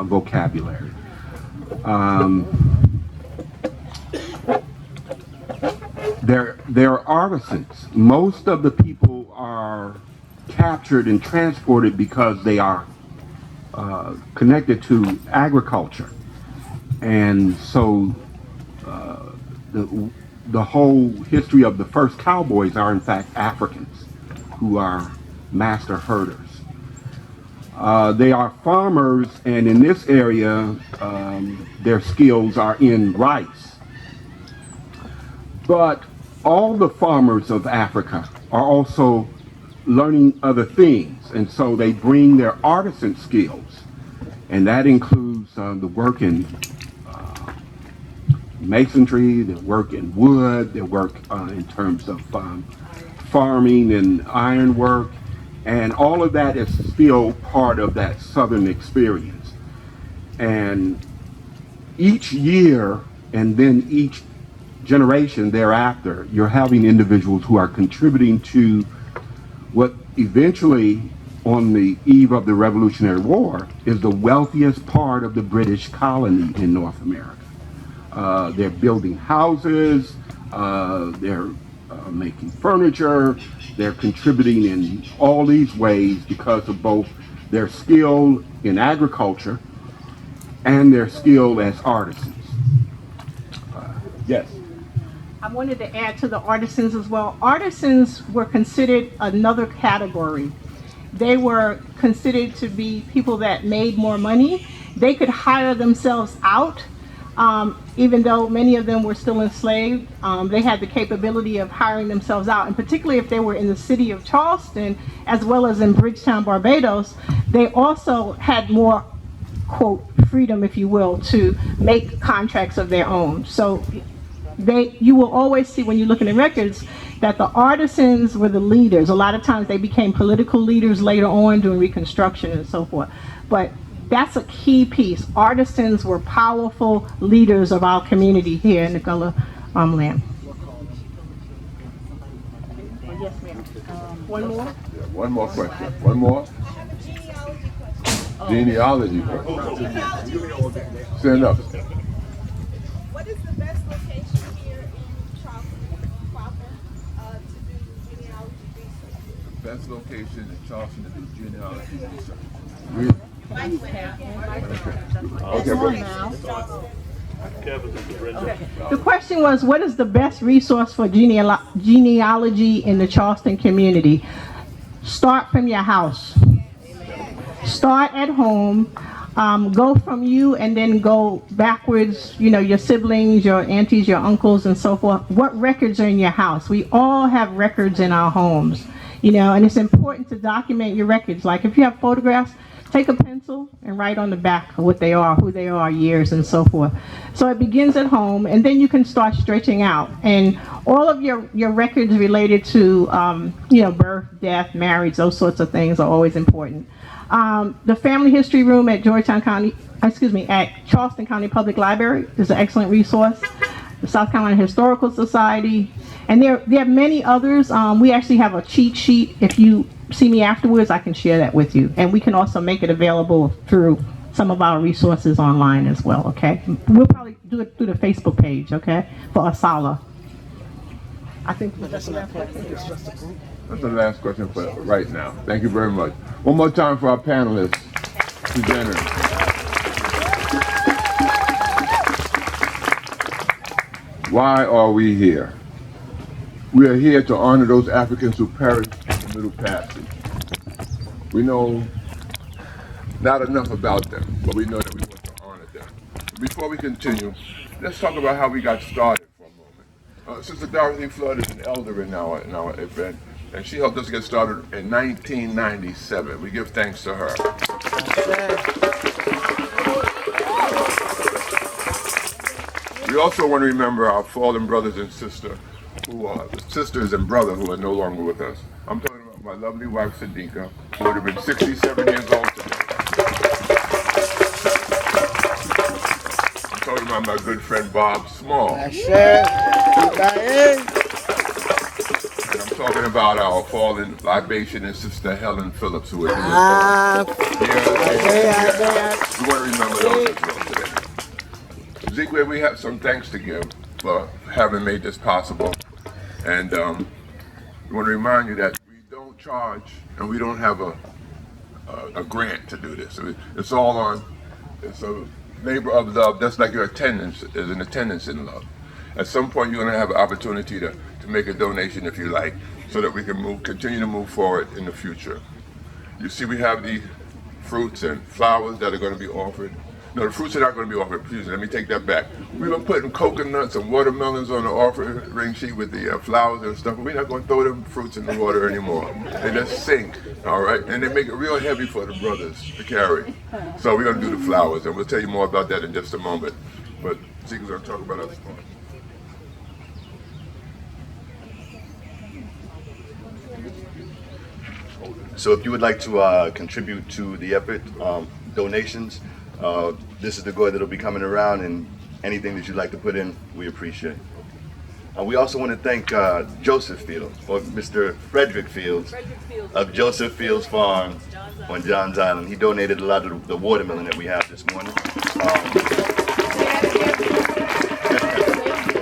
vocabulary. They're artisans. Most of the people are captured and transported because they are connected to agriculture. And so the whole history of the first cowboys are in fact Africans who are master herders. They are farmers, and in this area their skills are in rice. But all the farmers of Africa are also learning other things, and so they bring their artisan skills, and that includes the work in masonry, their work in wood, their work in terms of farming and ironwork, and all of that is still part of that Southern experience. And each year, and then each generation thereafter, you're having individuals who are contributing to what eventually, on the eve of the Revolutionary War, is the wealthiest part of the British colony in North America. They're building houses, they're making furniture, they're contributing in all these ways because of both their skill in agriculture and their skill as artisans. Yes? I wanted to add to the artisans as well. Artisans were considered another category. They were considered to be people that made more money. They could hire themselves out, even though many of them were still enslaved. They had the capability of hiring themselves out, and particularly if they were in the city of Charleston, as well as in Bridgetown, Barbados, they also had more, quote, freedom, if you will, to make contracts of their own. So you will always see, when you look in the records, that the artisans were the leaders. A lot of times they became political leaders later on during Reconstruction and so forth. But that's a key piece. Artisans were powerful leaders of our community here in the Gullah land. Yes, ma'am. One more? Yeah, one more question. One more? Genealogy question. Stand up. What is the best location here in Charleston proper to do genealogy research? Best location in Charleston to do genealogy research. The question was, what is the best resource for genealogy in the Charleston community? Start from your house. Start at home. go from you and then go backwards, your siblings, your aunties, your uncles, and so forth. What records are in your house? We all have records in our homes, and it's important to document your records. Like if you have photographs, take a pencil and write on the back what they are, who they are, years, and so forth. So it begins at home, and then you can start stretching out. And all of your records related to, birth, death, marriage, those sorts of things are always important. The Family History Room at at Charleston County Public Library is an excellent resource. The South Carolina Historical Society, and there are many others. We actually have a cheat sheet. If you see me afterwards, I can share that with you, and we can also make it available through some of our resources online as well. Okay, we'll probably do it through the Facebook page. Okay, for Asala. I think that's the last question. That's the last question for right now. Thank you very much. One more time for our panelists, presenters. Why are we here? We are here to honor those Africans who perished in the Middle Passage. We know not enough about them, but we know that we want to honor them. Before we continue, let's talk about how we got started for a moment. Sister Dorothy Flood is an elder in our event, and she helped us get started in 1997. We give thanks to her. We also want to remember our fallen brothers and sisters and brother who are no longer with us. I'm talking about my lovely wife Sadiqa, who would have been 67 years old today. I'm talking about my good friend Bob Small. And I'm talking about our fallen libation and Sister Helen Phillips, who are here. We want to remember those as well today. Zigwe, we have some thanks to give for having made this possible. And we want to remind you that we don't charge and we don't have a grant to do this. It's all on, it's a labor of love. That's like your attendance is an attendance in love. At some point you're going to have an opportunity to make a donation if you like, so that we can continue to move forward in the future. You see we have the fruits and flowers that are going to be offered. No, the fruits are not going to be offered. Please, let me take that back. We've been putting coconuts and watermelons on the offering sheet with the flowers and stuff, but we're not going to throw them fruits in the water anymore. They just sink, all right? And they make it real heavy for the brothers to carry. So we're going to do the flowers, and we'll tell you more about that in just a moment. But Zeke's going to talk about us. So if you would like to contribute to the effort, donations, this is the goal that'll be coming around, and anything that you'd like to put in, we appreciate. We also want to thank Joseph Fields, or Mr. Frederick Fields of Joseph Fields Farm on Johns Island. He donated a lot of the watermelon that we have this morning.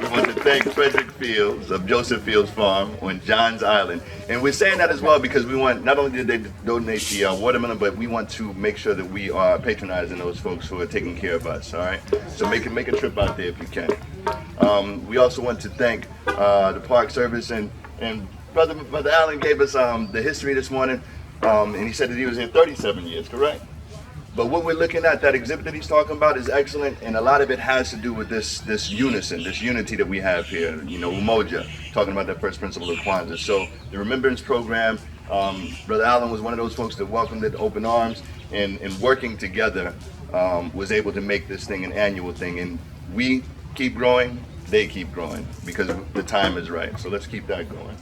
We want to thank Frederick Fields of Joseph Fields Farm on Johns Island. And we're saying that as well because we want, not only did they donate the watermelon, but we want to make sure that we are patronizing those folks who are taking care of us, all right? So make a trip out there if you can. We also want to thank the Park Service, and Brother Allen gave us the history this morning, and he said that he was here 37 years, correct? But what we're looking at, that exhibit that he's talking about, is excellent, and a lot of it has to do with this unison, this unity that we have here, Umoja, talking about that first principle of Kwanzaa. So the Remembrance program, Brother Allen was one of those folks that welcomed it open arms, and working together was able to make this thing an annual thing. And we keep growing, they keep growing, because the time is right. So let's keep that going.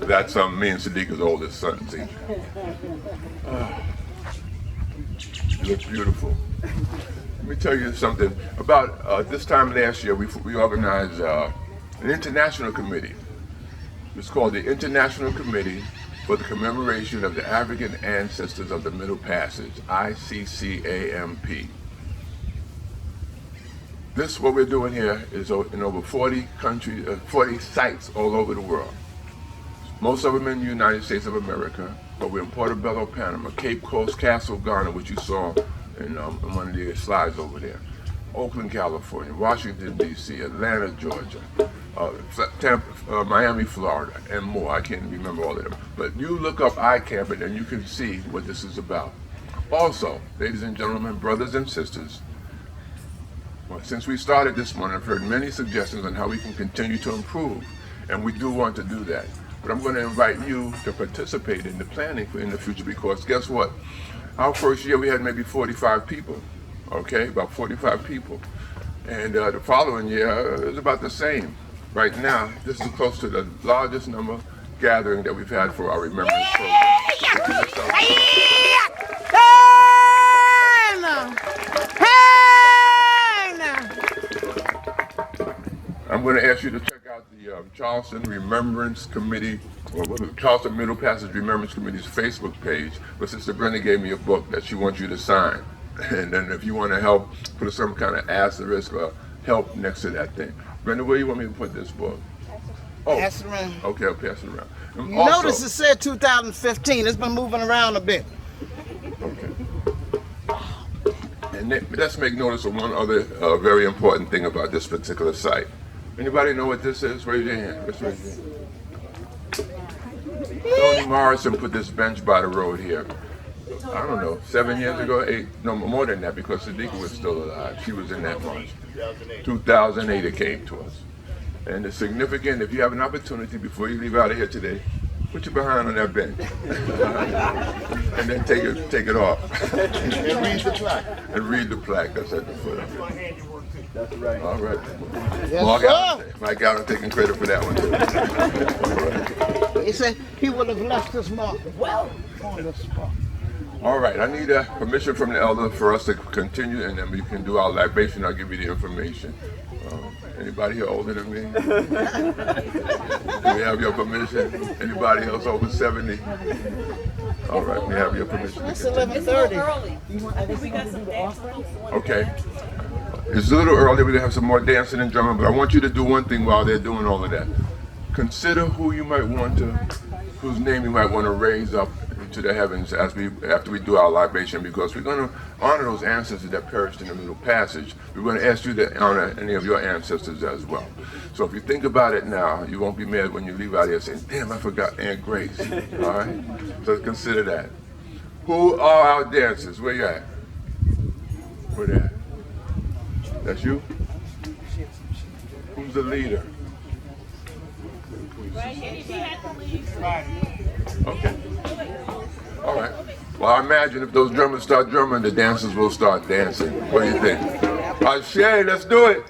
That's me and Sadiq's oldest son, see. He looks beautiful. Let me tell you something. About this time last year, we organized an international committee. It's called the International Committee for the Commemoration of the African Ancestors of the Middle Passage, ICCAMP. This, what we're doing here, is in over 40 countries, 40 sites all over the world. Most of them in the United States of America, but we're in Portobello, Panama, Cape Coast, Castle, Ghana, which you saw in one of the slides over there, Oakland, California, Washington, D.C., Atlanta, Georgia, Miami, Florida, and more. I can't remember all of them. But you look up iCamp and you can see what this is about. Also, ladies and gentlemen, brothers and sisters, well, since we started this morning, I've heard many suggestions on how we can continue to improve, and we do want to do that. But I'm going to invite you to participate in the planning in the future, because guess what? Our first year we had maybe 45 people, okay, about 45 people. And the following year it was about the same. Right now, this is close to the largest number gathering that we've had for our Remembrance program. I'm going to ask you to check out the Charleston Remembrance Committee, or Charleston Middle Passage Remembrance Committee's Facebook page, where Sister Brenda gave me a book that she wants you to sign. And then if you want to help, put some kind of asterisk or help next to that thing. Brenda, where do you want me to put this book? Oh, Pass it around. okay, I'll pass it around. And You also, notice it said 2015. It's been moving around a bit. okay. And let's make notice of one other very important thing about this particular site. Anybody know what this is? Raise your hand. Let's raise your hand. Toni Morrison put this bench by the road here. I don't know, 7 years ago, 8, no, more than that, because Sadiqa was still alive. She was in that march. 2008 it came to us. And it's significant. If you have an opportunity before you leave out of here today, put your behind on that bench. And then take it off. And read the plaque. And read the plaque that's at the foot of it. That's right. All right. Yes, Mike Allen taking credit for that one too. He said he would have left his mark well on the spot. All right, I need permission from the elder for us to continue, and then we can do our libation. I'll give you the information. Anybody here older than me? Do we have your permission? Anybody else over 70? All right, we have your permission. It's 11:30. Okay. It's a little early. We're going to have some more dancing and drumming, but I want you to do one thing while they're doing all of that. Consider who you might want to, whose name you might want to raise up to the heavens after we do our libation, because we're going to honor those ancestors that perished in the Middle Passage. We're going to ask you to honor any of your ancestors as well. So if you think about it now, you won't be mad when you leave out here saying, damn, I forgot Aunt Grace. All right? So consider that. Who are our dancers? Where you at? Where they at? That's you? Who's the leader? Okay. All right. Well, I imagine if those drummers start drumming, the dancers will start dancing. What do you think? All right, Shay, let's do it.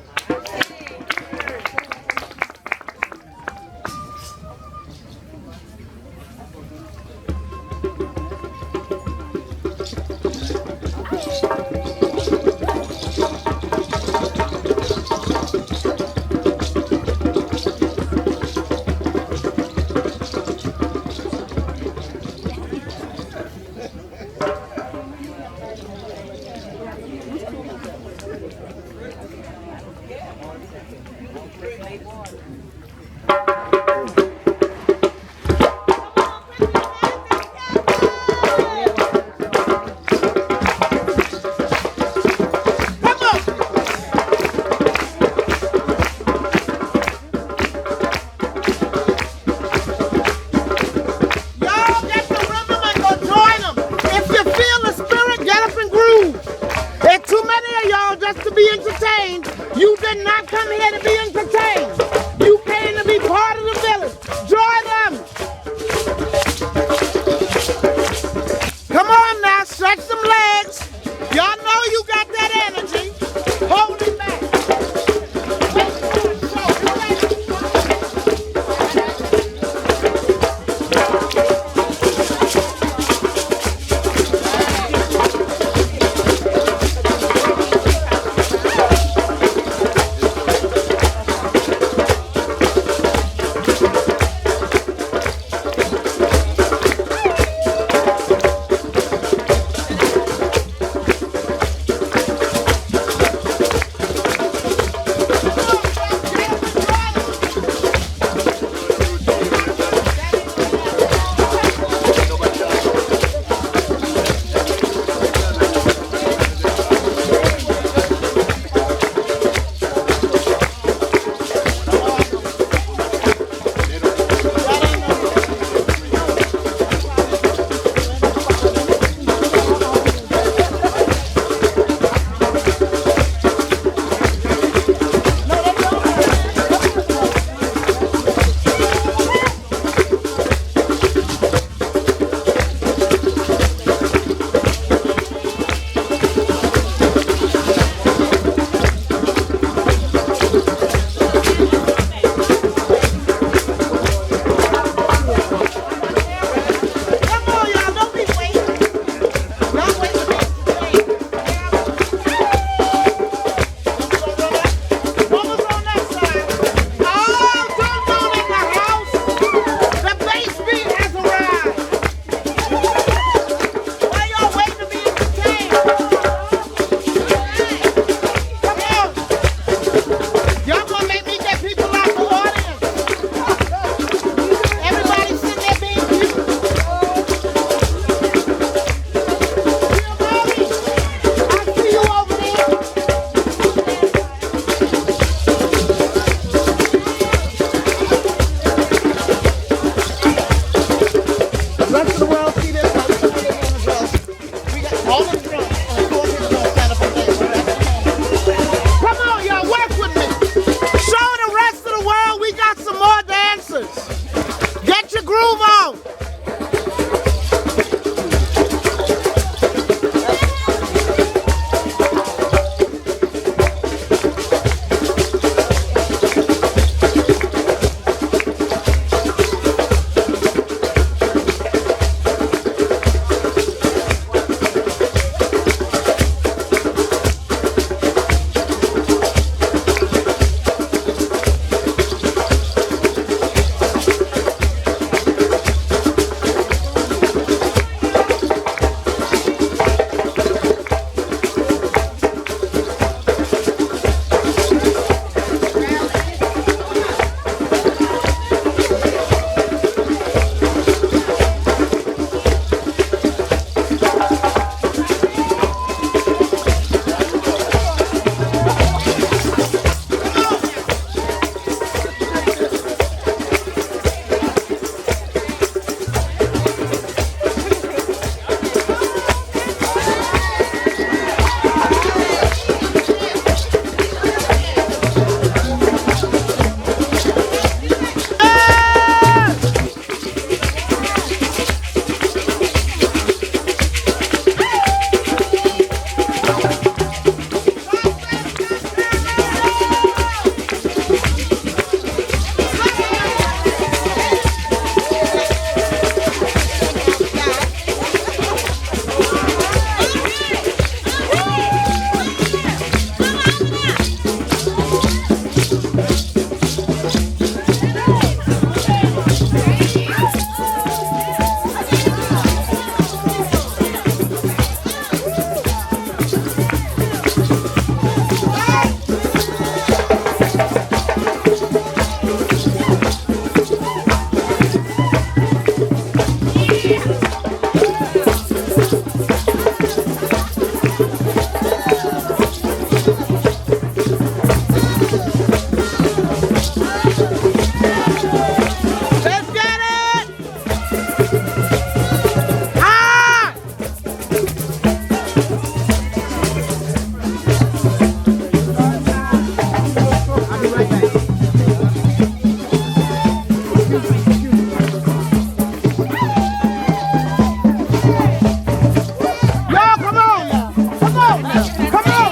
Come on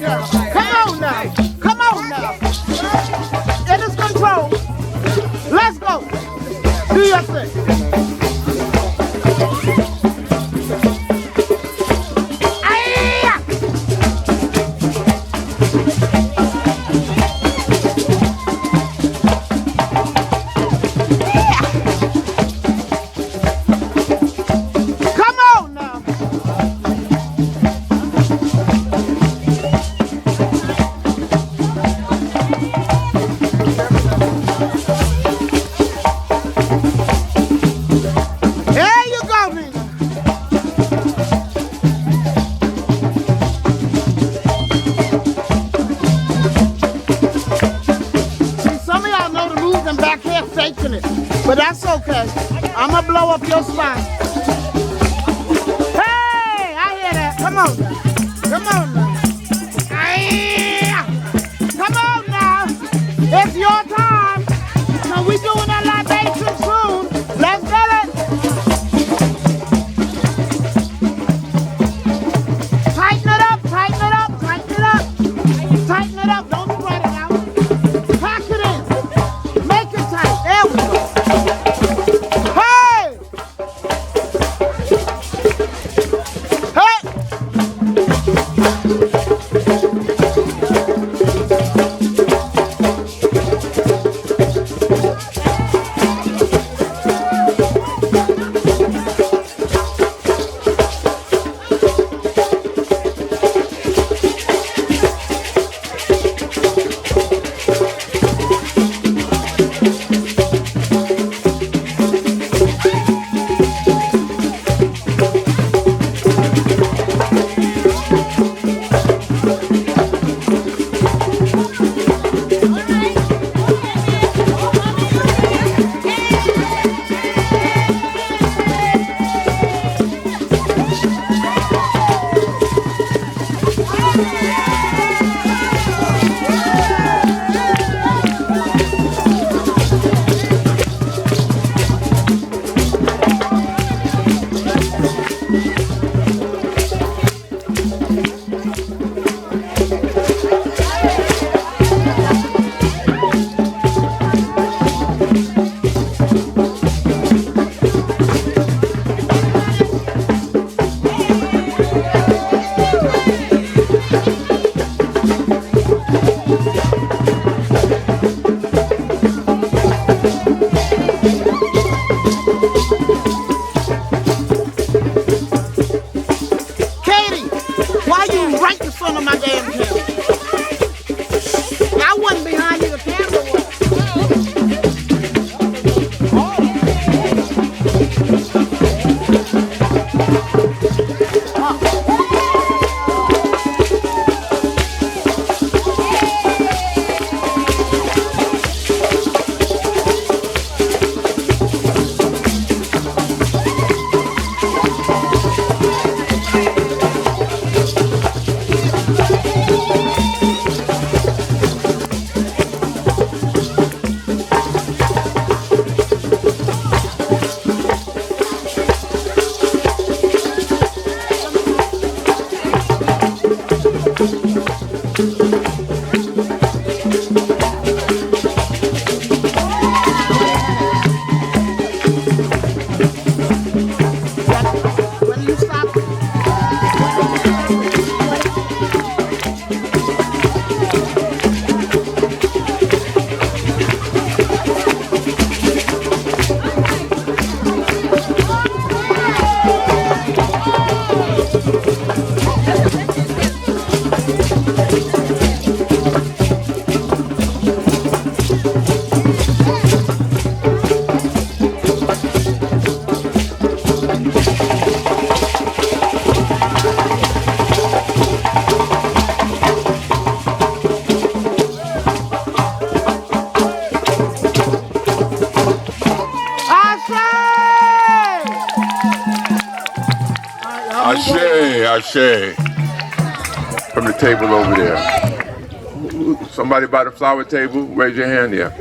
now. Come on now. Come on now. It is control. Let's go. Do your thing. But that's okay. I'ma blow up your spine. Hey, I hear that. Come on now. Come on now. Come on now. It's your time. So we doing a libation soon. Let's get it. Tighten it up, tighten it up, tighten it up. Tighten it up. Don't spread it out. Pack it in. Make it tight. There we go. Ashe. From the table over there. Somebody by the flower table, raise your hand there.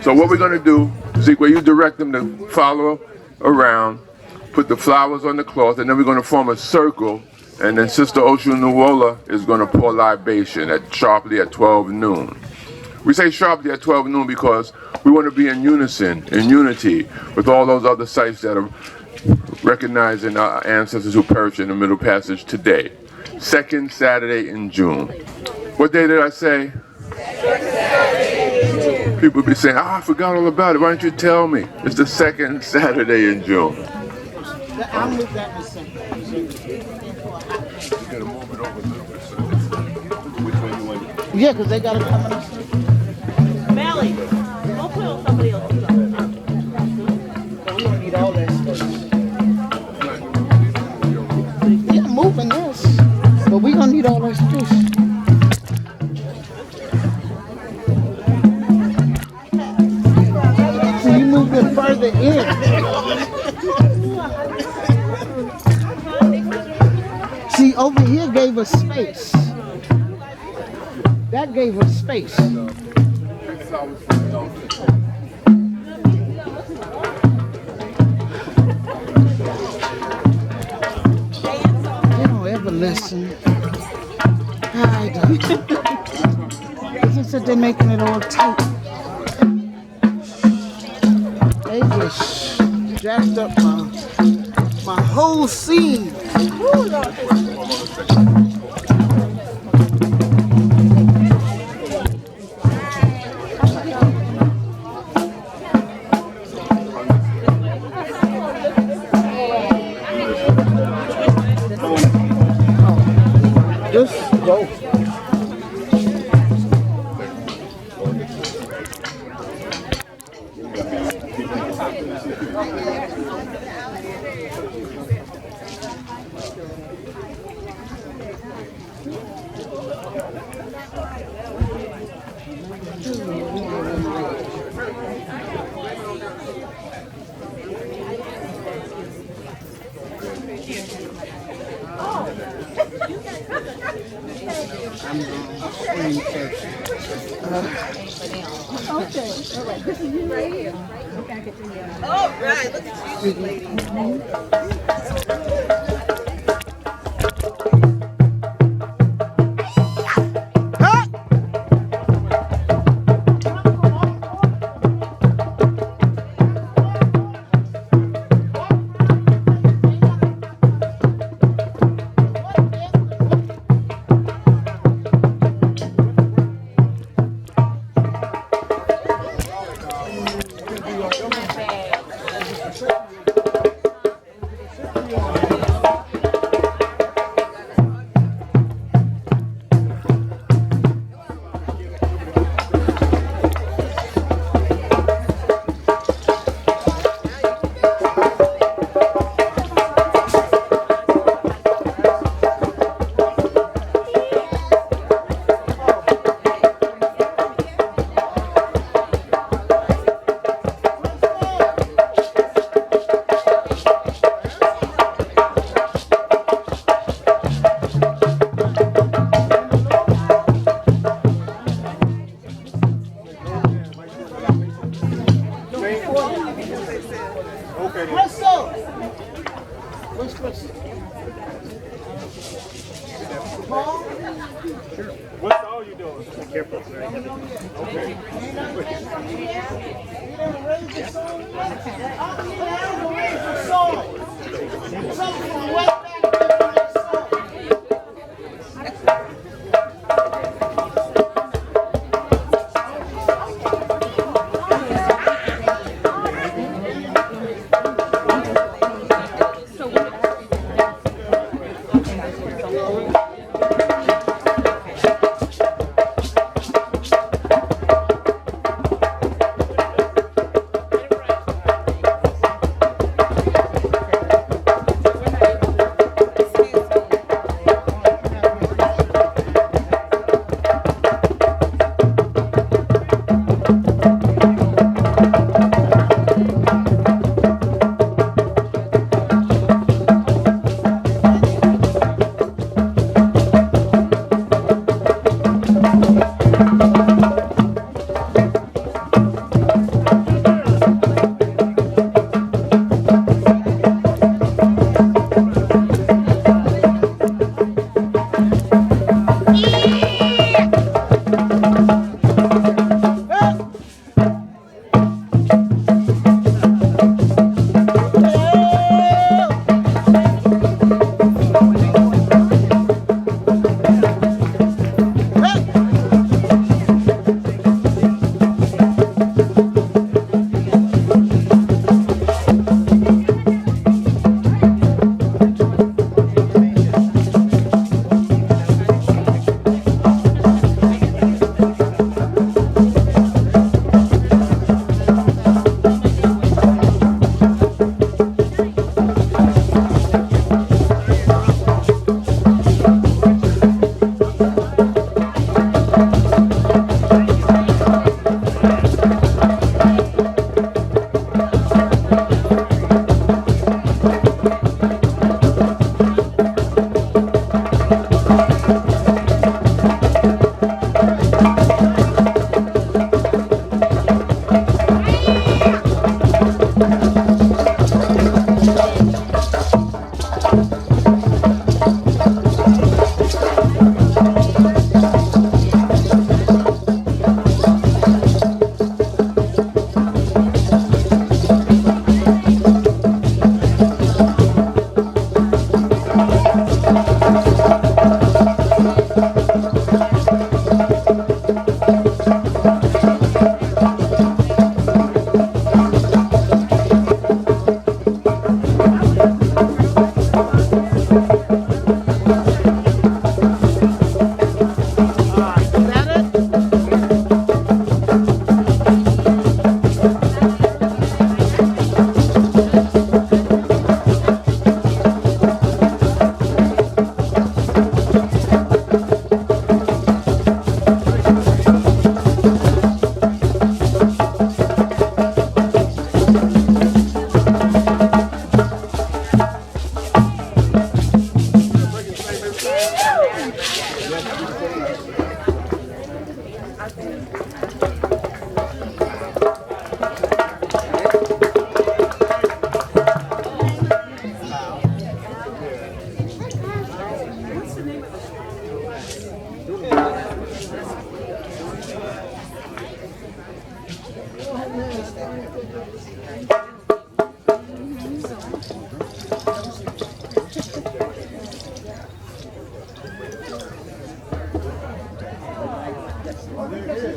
So what we're going to do, Zeke, where you direct them to follow around, put the flowers on the cloth, and then we're going to form a circle And then Sister Oshu Nuwola is going to pour libation sharply at 12 noon. We say sharply at 12 noon because we want to be in unison, in unity with all those other sites that are recognizing our ancestors who perished in the Middle Passage today. Second Saturday in June. What day did I say? People be saying, I forgot all about it. Why don't you tell me? It's the second Saturday in June. I'll move that in a second. You gotta move it over a little bit. So which way you want? Yeah, because they got to come in a second. Melly, don't put on somebody else's stuff. We don't need all that stuff. Yeah, moving this. But we going to need all that stuff. So you moved it further in. See, over here gave us space. That gave us space. They don't ever listen. I don't. It's just that they're making it all tight. They just jacked up my whole scene. Ooh, Lord. Just go. I'm going to swing first. Okay, all right. This is you right here. All right, look at you, lady. What's all you doing? Careful, right? Okay.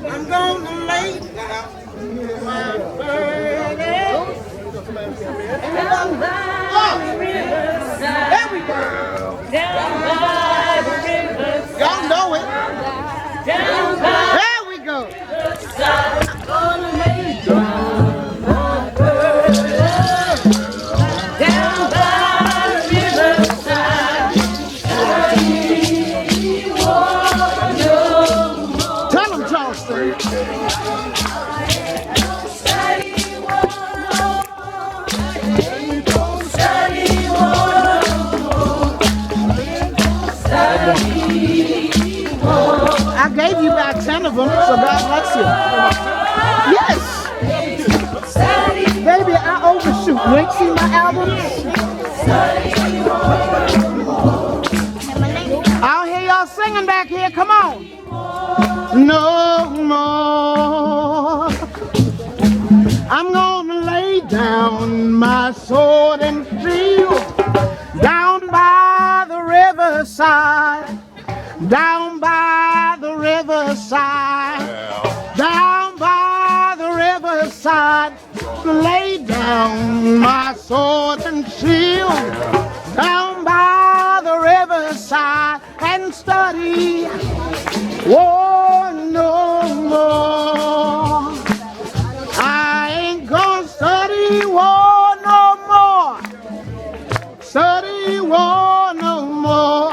I'm gonna lay down my burden. Down by the riverside. There we go. Down by the riverside. Y'all know it. Down by there we go. I'm gonna lay down my burden. Down by the riverside. Tell them, Charleston. I gave you back 10 of them, so God bless you. Yes. Baby, I overshoot. You ain't seen my albums? I'll hear y'all singing back here. Come on. No more. I'm gonna lay down my sword and shield down by the riverside. Down by the riverside, down by the riverside, lay down my sword and shield, down by the riverside, and study war no more. I ain't gonna study war no more, study war no more.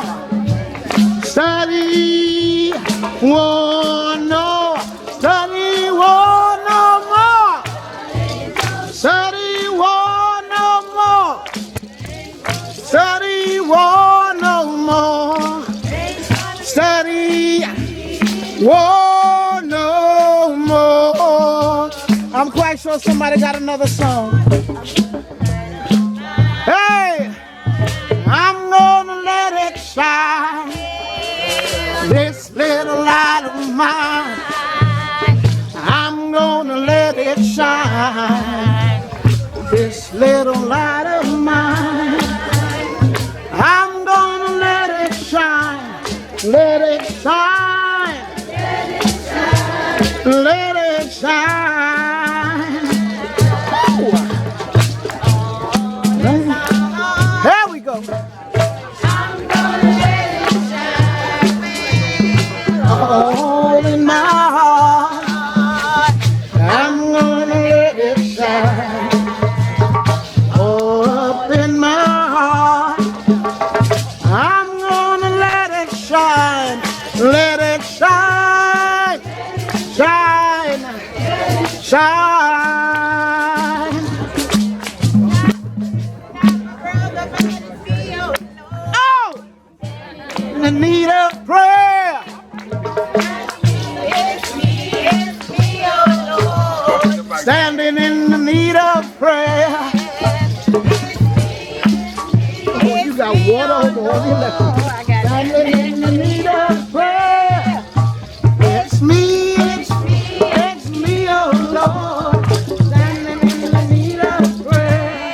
Study war no, study war no more. Study war no more. Study war no more. Study war no more. I'm quite sure somebody got another song. Hey, I'm gonna let it shine. This little light of mine, I'm gonna let it shine. This little light of mine, I'm gonna let it shine. Let it shine. Let it shine. Here we go. All in my heart, I'm gonna let it shine. All up in my heart, I'm gonna let it shine. Let it shine, shine, shine. Oh, in the need of prayer. Standing in the need of prayer. Oh, you got water over on your left. Standing in the need of prayer. It's me, oh Lord. Standing in the need of prayer.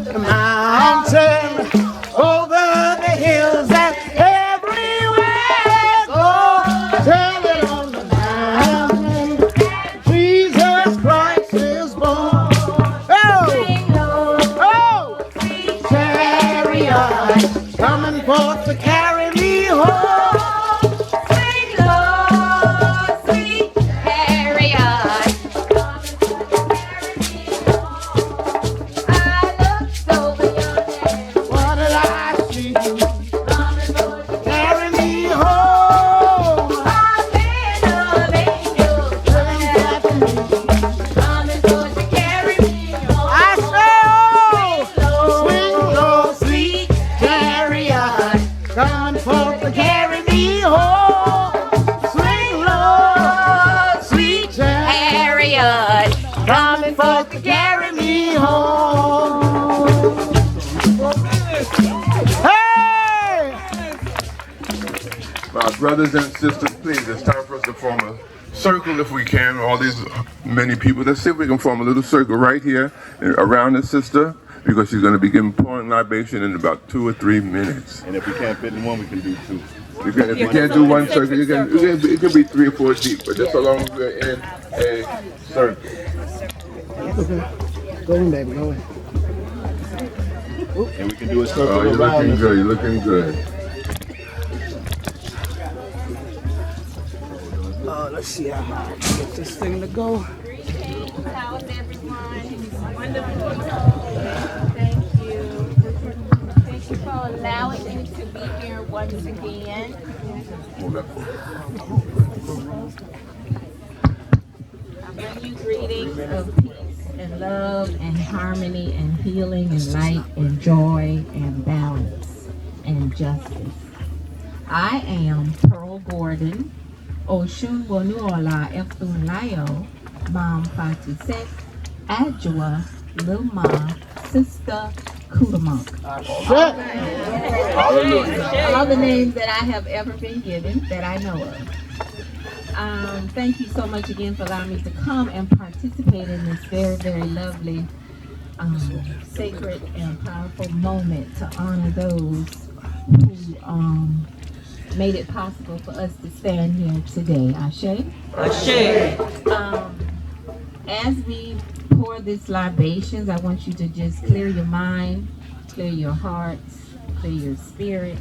The mountain over the hills and everywhere I go. Tell it on the mountain, Jesus Christ is born. Oh, chariot coming forth to carry me home. Sing low, sweet chariot. I looked over yonder. What did I see? Carry me home. A band of angels coming forth to carry me home. I say, oh, swing low, sweet chariot, coming forth to carry me home. Swing low, sweet chariot, coming forth to carry me home. Hey! My brothers and sisters, please, it's time for us to form a circle if we can. All these many people. Let's see if we can form a little circle right here around the sister, because she's going to begin pouring libation in about 2 or 3 minutes. And if we can't fit in one, we can do two. If you can't do one circle, it can be 3 or 4 deep, but just so long as we're in a circle. Go in, baby, go in. And we can do a circle Oh, you're around looking us. good. You're looking good. Let's see how I can get this thing to go. Greetings, how's everyone? Wonderful. Thank you. Thank you for allowing me to be here once again. I bring you greetings of peace and love and harmony and healing and light and joy and balance and justice. I am Pearl Gordon, Oshun Wonuola Eftun Layo, Mom Fatusek, Adjua, Lil Ma, Sister Kudamonk. All the names that I have ever been given that I know of. Thank you so much again for allowing me to come and participate in this very, very lovely, sacred and powerful moment to honor those who made it possible for us to stand here today. Ashe? Ashe. As we pour this libations, I want you to just clear your mind, clear your hearts, clear your spirit,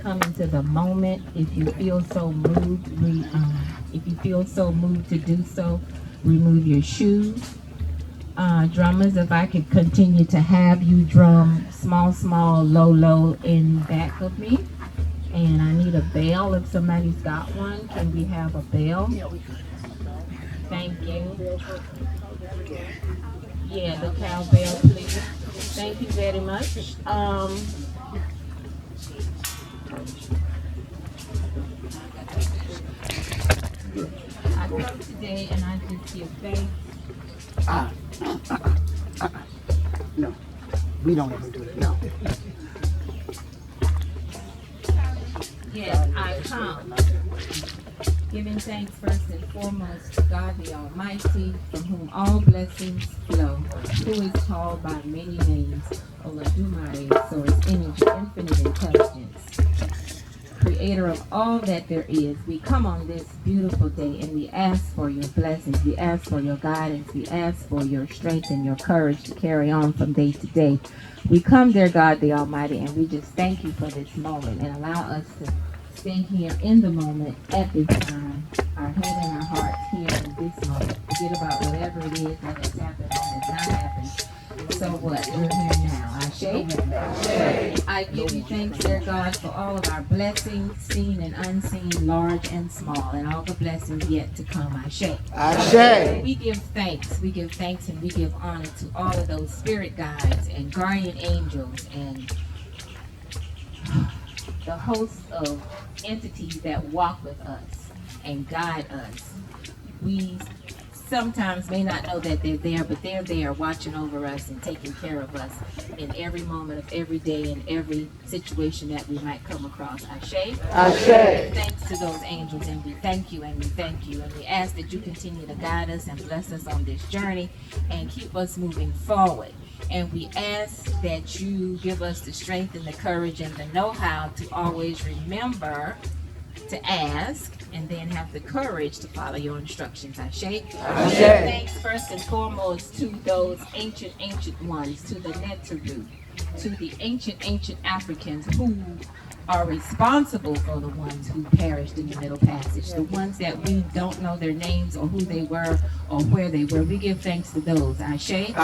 come into the moment. If you feel so moved, to do so, remove your shoes. Drummers, if I could continue to have you drum small, small, low, low in back of me. And I need a bell if somebody's got one. Can we have a bell? Thank you. Yeah, the cowbell, please. Thank you very much. I come today and I just give thanks. No, we don't even do that. No. Yes, I come, giving thanks first and foremost to God the Almighty, from whom all blessings flow, who is called by many names, Olodumare, source, energy, infinite intelligence, creator of all that there is. We come on this beautiful day and we ask for your blessings, we ask for your guidance, we ask for your strength and your courage to carry on from day to day. We come, dear God the Almighty, and we just thank you for this moment and allow us to stay here in the moment at this time, our head and our hearts here in this moment. Forget about whatever it is that has happened or has not happened. So what? We're here now. I give you thanks, dear God, for all of our blessings, seen and unseen, large and small, and all the blessings yet to come. We give thanks. We give thanks and we give honor to all of those spirit guides and guardian angels and the host of entities that walk with us and guide us. We sometimes may not know that they're there, but they're there watching over us and taking care of us in every moment of every day and every situation that we might come across. Thanks to those angels, and we thank you and we thank you, and we ask that you continue to guide us and bless us on this journey and keep us moving forward. And we ask that you give us the strength and the courage and the know-how to always remember to ask and then have the courage to follow your instructions. Thanks first and foremost to those ancient ones, to the Neteru, to the ancient Africans who are responsible for the ones who perished in the Middle Passage, the ones that we don't know their names or who they were or where they were. We give thanks to those. We give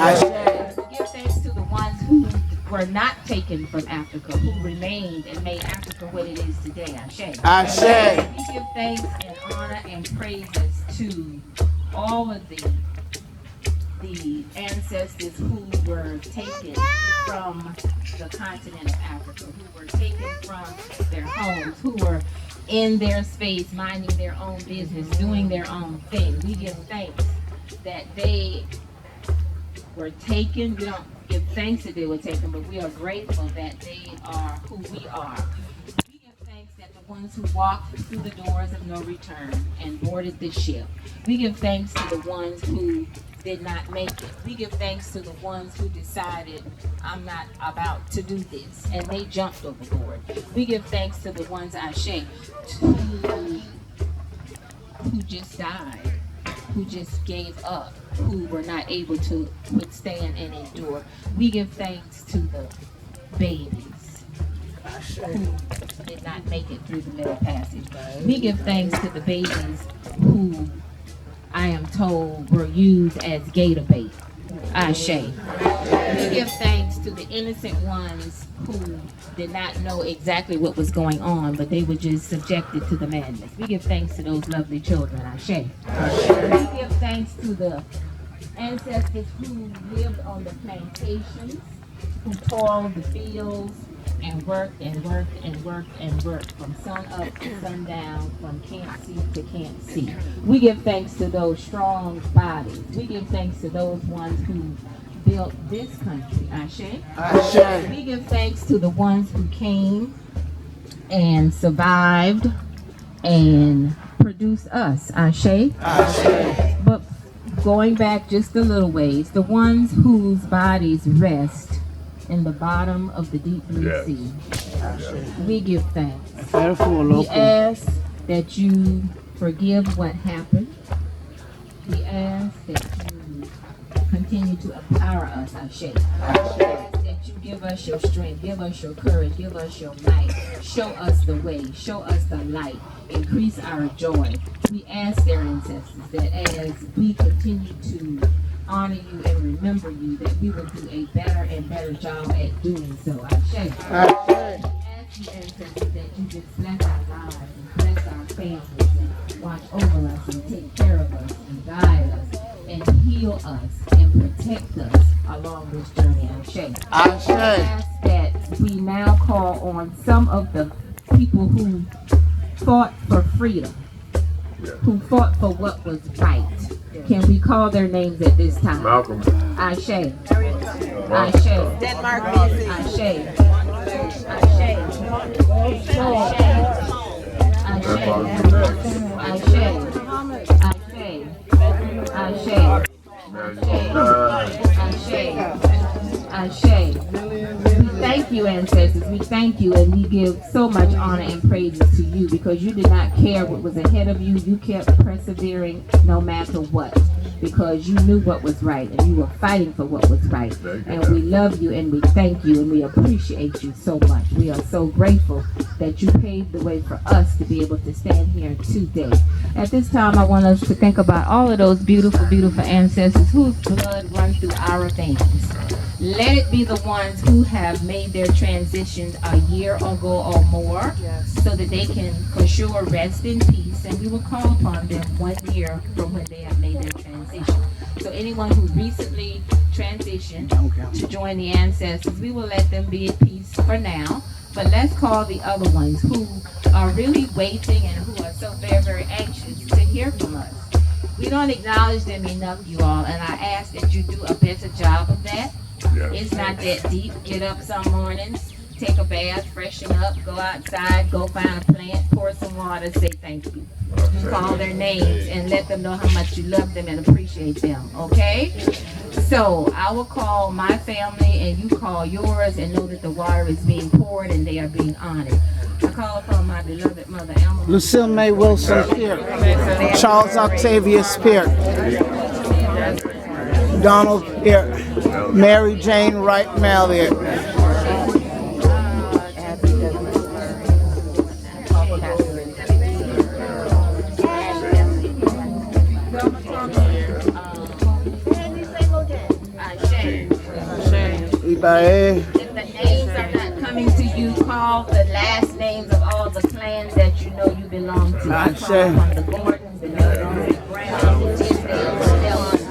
thanks to the ones who were not taken from Africa, who remained and made Africa what it is today. We give thanks and honor and praises to all of the ancestors who were taken from the continent of Africa, who were taken from their homes, who were in their space, minding their own business, doing their own thing. We give thanks that they were taken. We don't give thanks that they were taken, but we are grateful that they are who we are. We give thanks that the ones who walked through the doors of no return and boarded the ship. We give thanks to the ones who did not make it. We give thanks to the ones who decided, I'm not about to do this, and they jumped overboard. We give thanks to the ones, who just died, who just gave up, who were not able to withstand and endure. We give thanks to the babies who did not make it through the Middle Passage. We give thanks to the babies who, I am told, were used as gator bait. We give thanks to the innocent ones who did not know exactly what was going on, but they were just subjected to the madness. We give thanks to those lovely children. We give thanks to the ancestors who lived on the plantations, who toiled the fields and worked and worked and worked and worked from sun up to sundown, from can't see to can't see. We give thanks to those strong bodies. We give thanks to those ones who built this country. We give thanks to the ones who came and survived and produced us. But going back just a little ways, the ones whose bodies rest in the bottom of the deep blue sea. We give thanks. We ask that you forgive what happened. We ask that you continue to empower us. We ask that you give us your strength, give us your courage, give us your might. Show us the way, show us the light, increase our joy. We ask, their ancestors, that as we continue to honor you and remember you, that we will do a better and better job at doing so. We ask you, ancestors, that you just bless our lives and bless our families and watch over us and take care of us and guide us and heal us and protect us along this journey. I ask that we now call on some of the people who fought for freedom, who fought for what was right. Can we call their names at this time? Malcolm. Ashe. Ashe. Denmark, BC. Ashe. Ashe. Ashe. Ashe. We thank you, ancestors. We thank you, and we give so much honor and praises to you because you did not care what was ahead of you. You kept persevering no matter what because you knew what was right and you were fighting for what was right. And we love you and we thank you and we appreciate you so much. We are so grateful that you paved the way for us to be able to stand here today. At this time, I want us to think about all of those beautiful, beautiful ancestors whose blood runs through our veins. Let it be the ones who have made their transition a year ago or more, so that they can for sure rest in peace, and we will call upon them 1 year from when they have made their transition. So anyone who recently transitioned to join the ancestors, we will let them be at peace for now. But let's call the other ones who are really waiting and who are so very, very anxious to hear from us. We don't acknowledge them enough, you all, and I ask that you do a better job of that. It's not that deep. Get up some mornings, take a bath, freshen up, go outside, go find a plant, pour some water, say thank you. Call their names and let them know how much you love them and appreciate them, okay? So I will call my family and you call yours and know that the water is being poured and they are being honored. I call upon my beloved mother, Elma. Lucille May Wilson Peart. Charles Octavius Peart. Donald Peart. Mary Jane Wright Malliot. If the names are not coming to you, call the last names of all the clans that you know you belong to. I call upon the Gordons, the Newtons, the Browns, the Tisdales, the Dellons.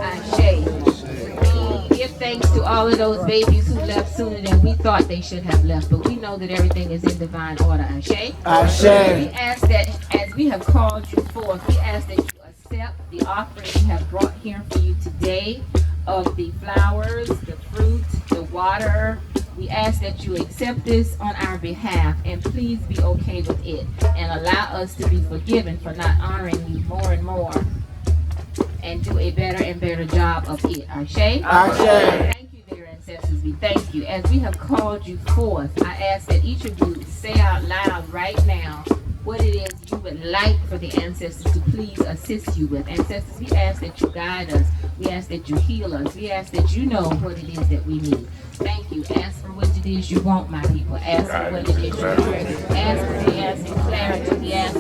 Ashe. Give thanks to all of those babies who left sooner than we thought they should have left, but we know that everything is in divine order. Ashe. Ashe. We ask that as we have called you forth, we ask that you accept the offering we have brought here for you today of the flowers, the fruit, the water. We ask that you accept this on our behalf and please be okay with it and allow us to be forgiven for not honoring you more and more and do a better and better job of it. Ashe? Ashe. Thank you, dear ancestors. We thank you. As we have called you forth, I ask that each of you say out loud right now what it is you would like for the ancestors to please assist you with. Ancestors, we ask that you guide us. We ask that you heal us. We ask that you know what it is that we need. Thank you. Ask for what it is you want, my people. Ask for what it is you want. Ask for clarity. We ask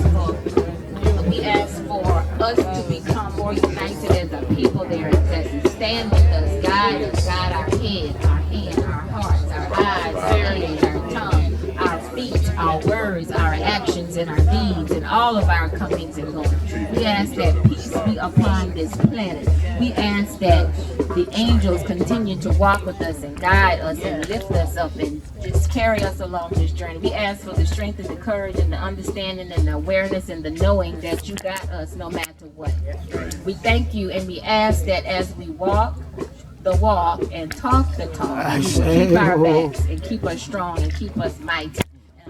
for us to become more united as a people there, ancestors. Stand with us, guide our head, our hand, our hearts, our eyes, our ears, our tongue, our feet, our words, our actions, and our deeds, and all of our comings and goings. We ask that peace be upon this planet. We ask that the angels continue to walk with us and guide us and lift us up and just carry us along this journey. We ask for the strength and the courage and the understanding and the awareness and the knowing that you got us no matter what. We thank you and we ask that as we walk the walk and talk the talk, you will keep our backs and keep us strong and keep us mighty.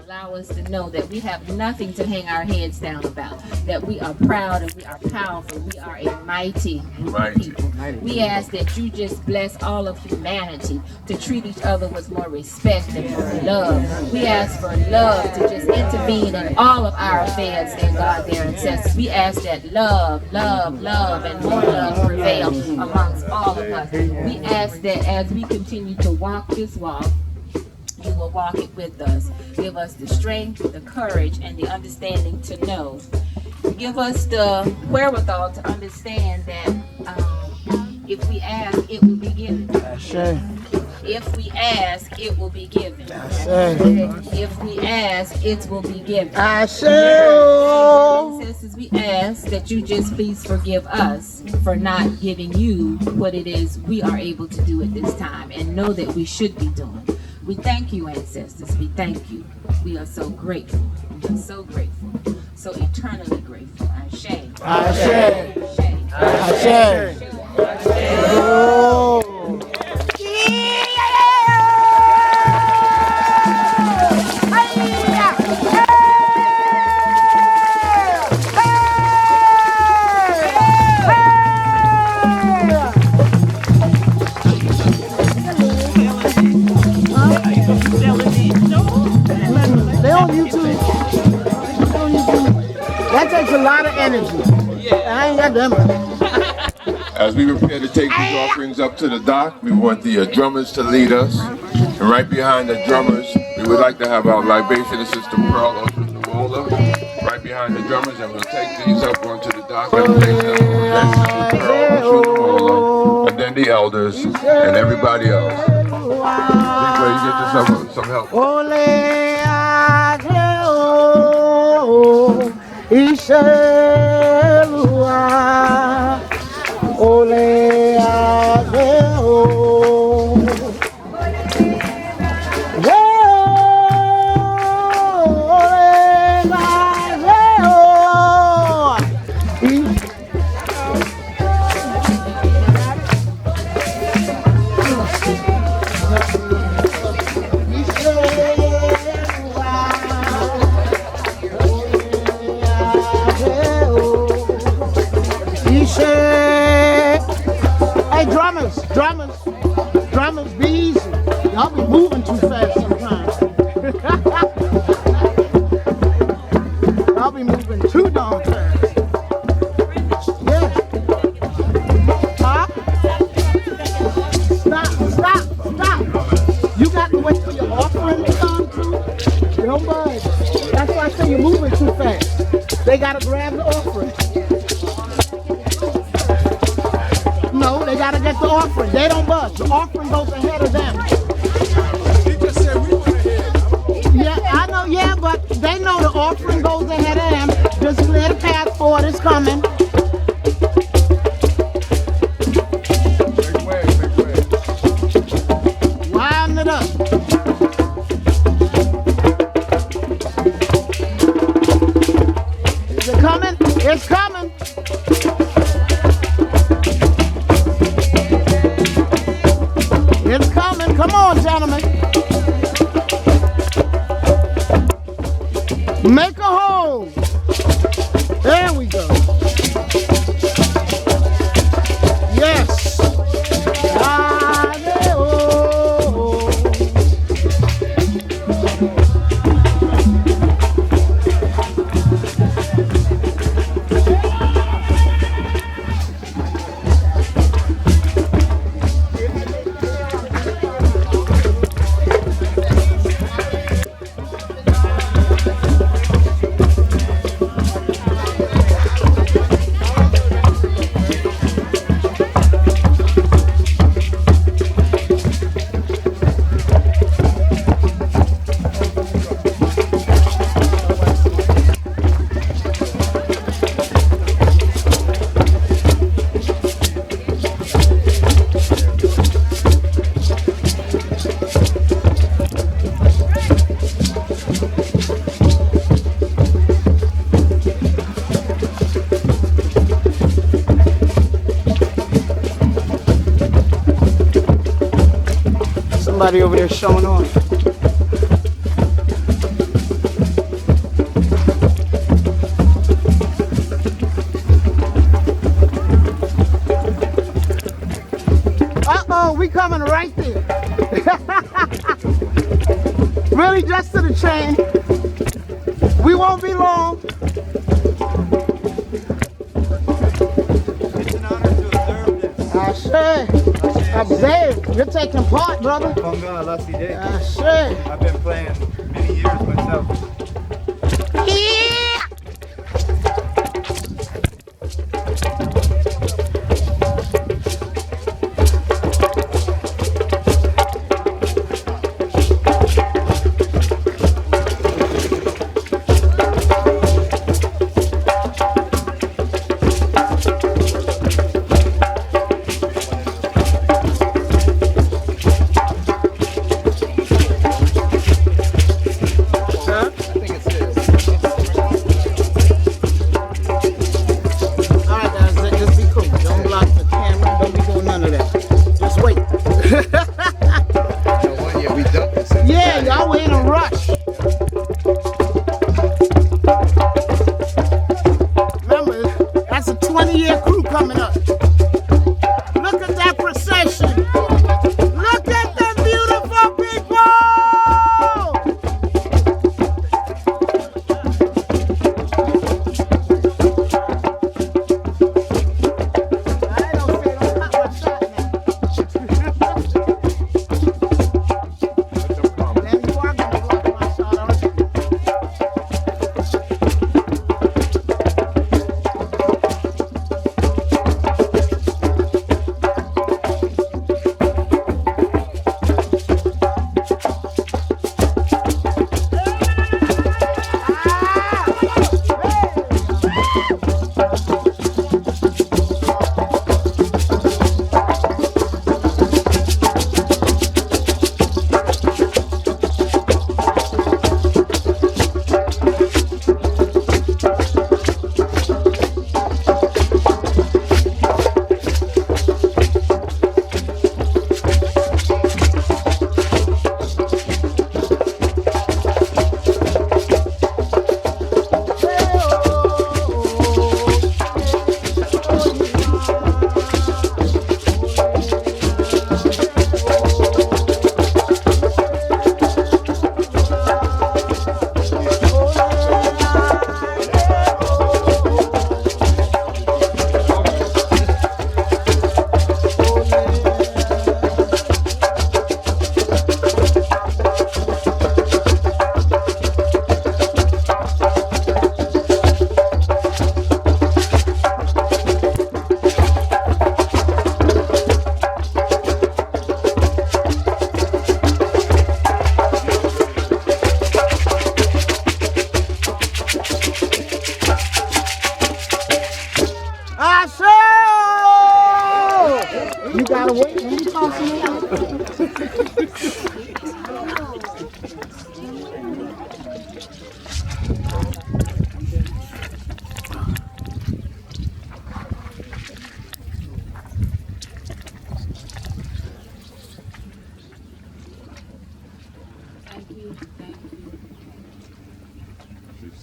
Allow us to know that we have nothing to hang our heads down about, that we are proud and we are powerful. We are a mighty people. We ask that you just bless all of humanity to treat each other with more respect and more love. We ask for love to just intervene in all of our affairs, dear God, dear ancestors. We ask that love, and more love prevail amongst all of us. We ask that as we continue to walk this walk, you will walk it with us. Give us the strength, the courage, and the understanding to know. Give us the wherewithal to understand that if we ask, it will be given. If we ask, it will be given. If we ask, it will be given. Ancestors, we ask that you just please forgive us for not giving you what it is we are able to do at this time and know that we should be doing. We thank you, ancestors. We thank you. We are so grateful. We are so grateful. So eternally grateful. Ashe. Ashe. Ashe. Ashe. Oh. energy. I ain't got that much. As we prepare to take these offerings up to the dock, we want the drummers to lead us. And right behind the drummers, we would like to have our libation Sister Pearl Osunuola right behind the drummers, and we'll take these up onto the dock and place them. Sister Pearl Osunuola, and then the elders and everybody else. Big way, you get yourself some help. Ole Adeo. Hey, drummers, be easy. Y'all be moving too fast sometimes. Y'all be moving too darn fast. Yeah. Huh? Stop. You got to wait till your offering to come too. Don't budge. That's why I say you're moving too fast. They gotta grab the offering. No, they gotta get the offering. They don't budge. The offering goes ahead of them. He just said we went ahead. Yeah, I know, yeah, but they know the offering goes ahead of them. Just clear the path for it. It's coming. Big way. Wind it up. Is it coming? It's coming. It's coming. Come on, gentlemen. Make a hole. There we go. Yes. Somebody over there showing off. Uh-oh, we coming right there. Really, just to the chain. We won't be long. It's an honor to observe this. I say. Observe. You're taking part, brother. I say. I've been playing many years myself. Yeah.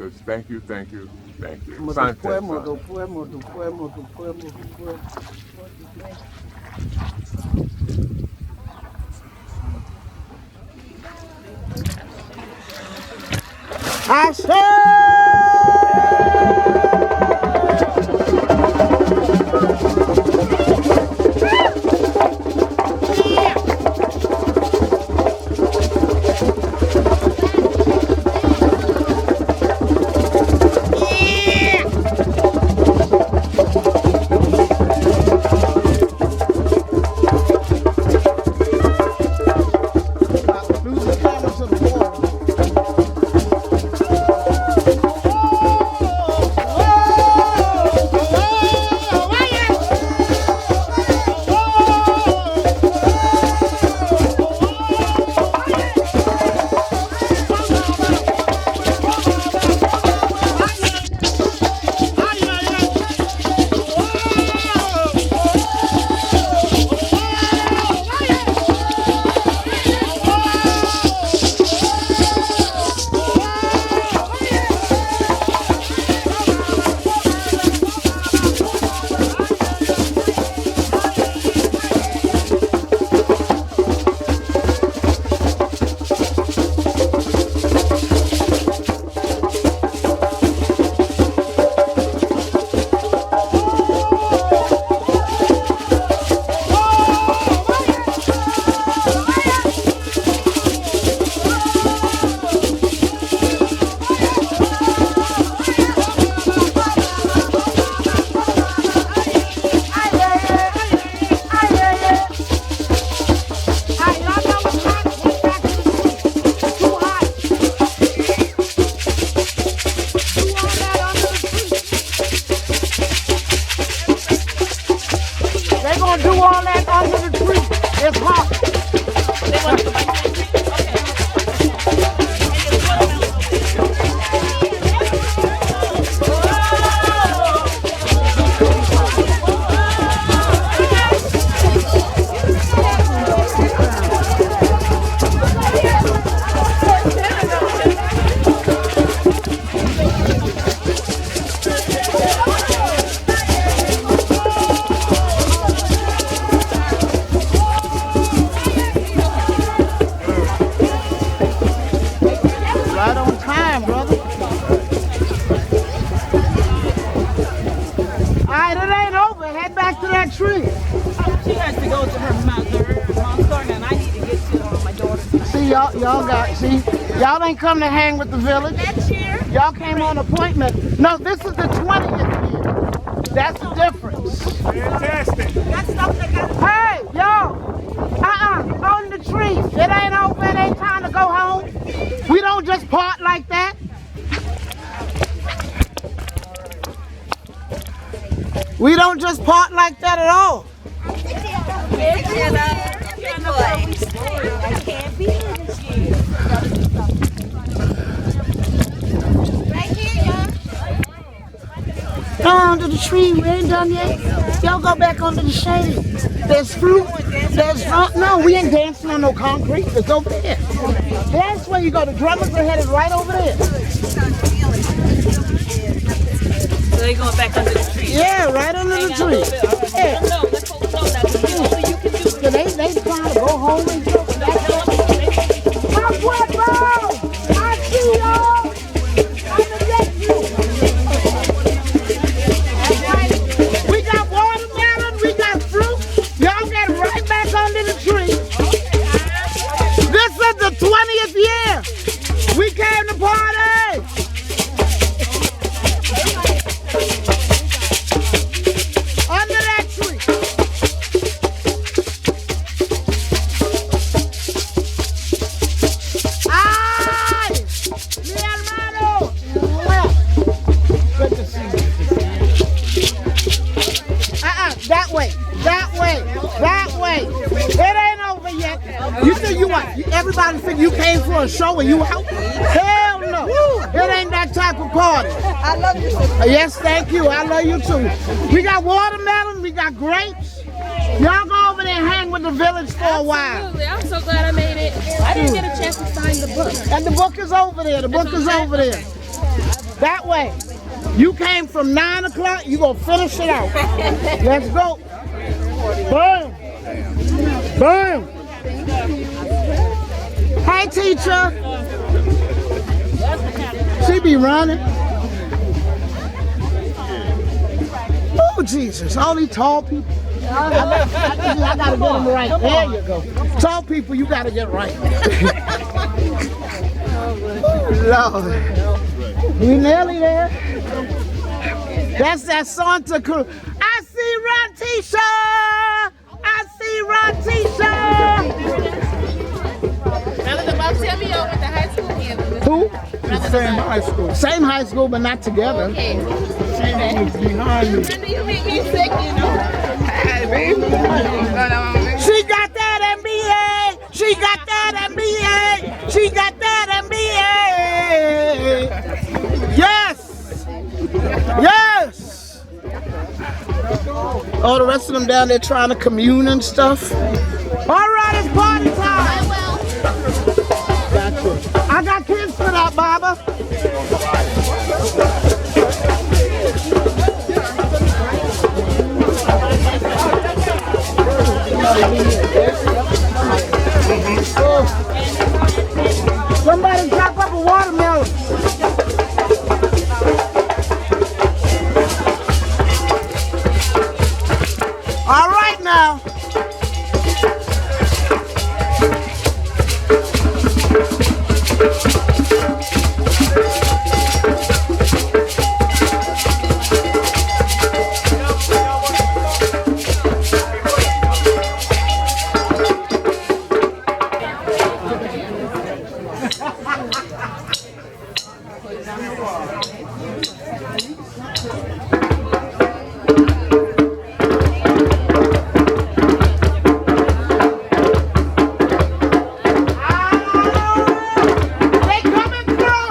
ancestors. Thank you, thank you, thank you. I say, Y'all ain't come to hang with the village. Next year. Y'all came on appointment. No, this is the 20th year. That's the difference. Fantastic. That's something that Hey, y'all. On the trees. It ain't over. It ain't time to go home. We don't just part like that. We don't just part like that at all. I can't be here this year. Right here, y'all. Go under the tree. We ain't done yet. Y'all go back under the shade. There's fruit. There's drum. No, we ain't dancing on no concrete. It's over there. That's where you go. The drummers are headed right over there. So they going back under the tree? Yeah, right under the tree. Yeah. No, let's hold on now. You can do it. So they trying to go home and go back home. My brother! I see y'all! I'm the rescue! We got watermelon, we got fruit. Y'all get right back under the tree. This is the 20th year. We came to party. Under that tree. ¡Ay! ¡Mi hermano! Good to see you. That way. That way. That way. It ain't over yet. You think you what? Everybody think you came for a show and you out? Hell no. It ain't that type of party. I love you. Yes, thank you. I love you too. We got watermelon. We got grapes. Y'all go over there and hang with the village for a while. Absolutely. I'm so glad I made it. I didn't get a chance to sign the book. And the book is over there. The book is over there. That way. You came from 9 o'clock, you gonna finish it out. Let's go. Boom. Boom. Hey, teacher. She be running. Oh, Jesus. All these tall people. I gotta get them right. There you go. Tall people, you gotta get right. Lord. We nearly there. That's that Santa Cruz. I see Ratisha. I see Ratisha. Brother Bob, tell me y'all went to high school together. Who? Same high school. Same high school, but not together. Okay. She was behind me. Brother, you make me sick, you know. She got that MBA. She got that MBA. She got that MBA. Yes. Yes. Oh, the rest of them down there trying to commune and stuff. All right, it's party time. I got kids for that, Baba. Somebody chop up a watermelon. All right now. They coming through.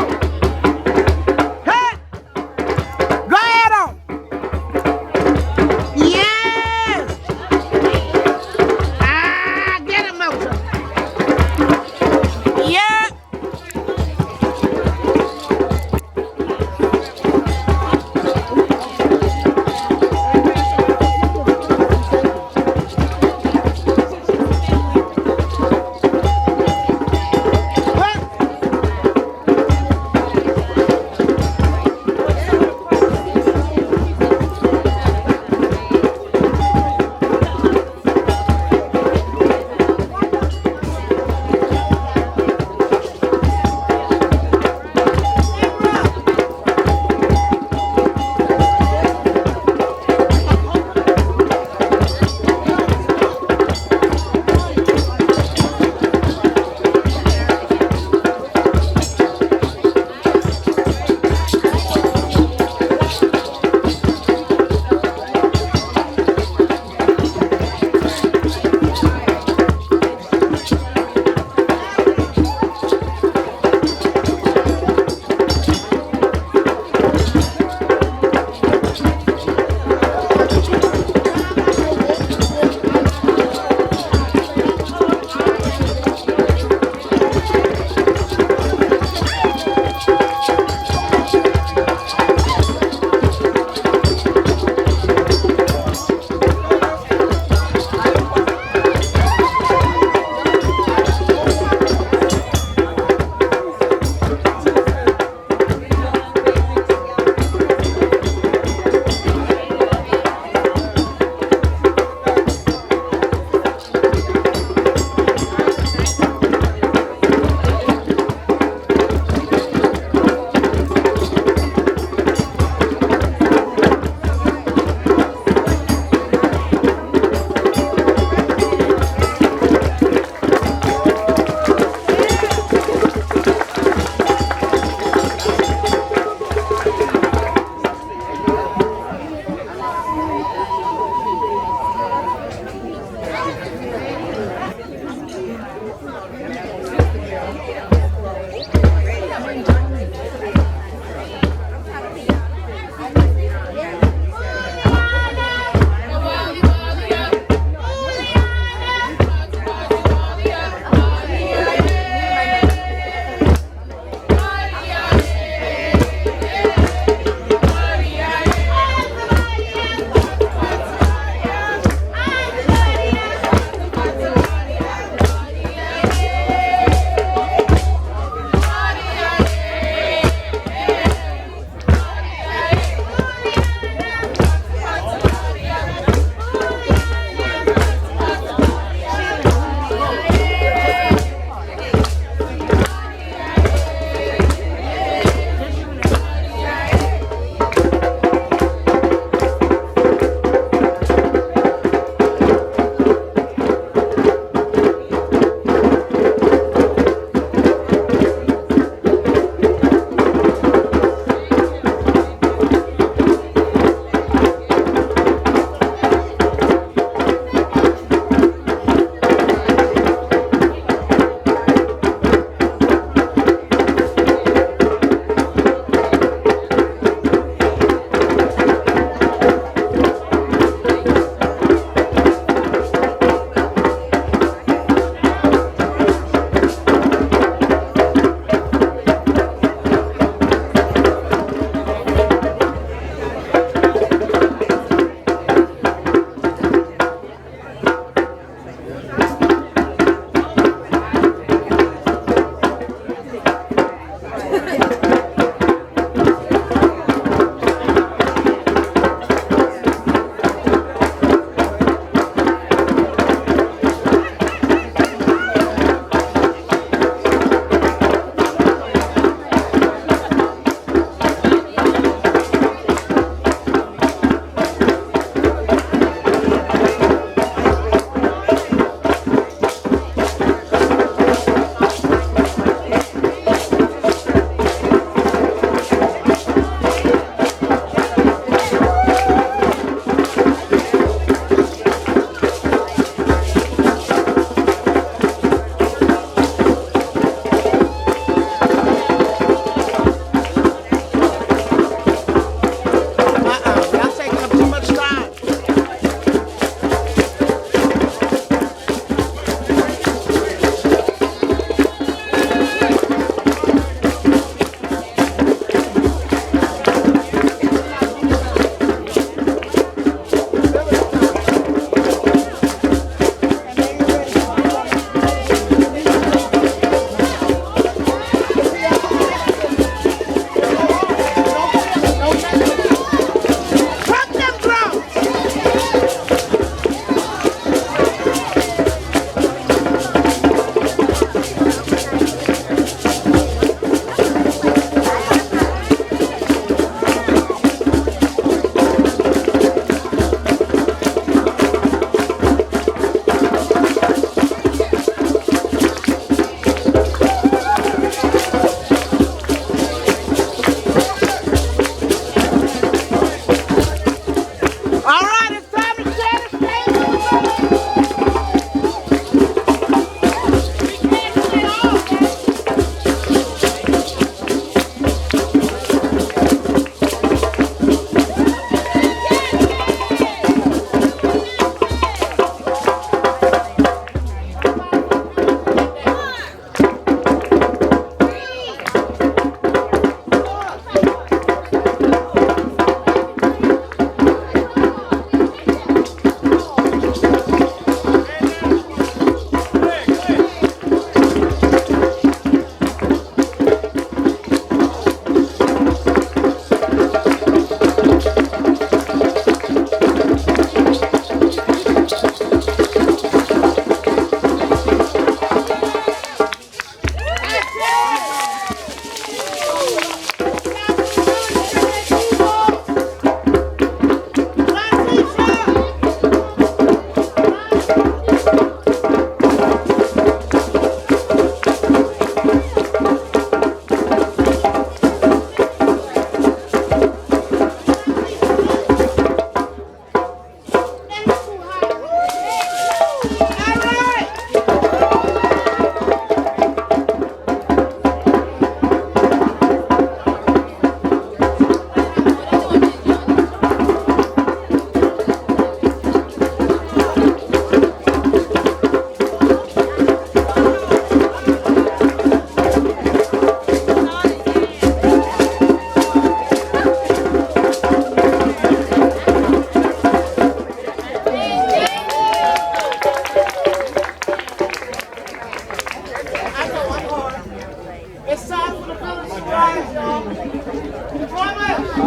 I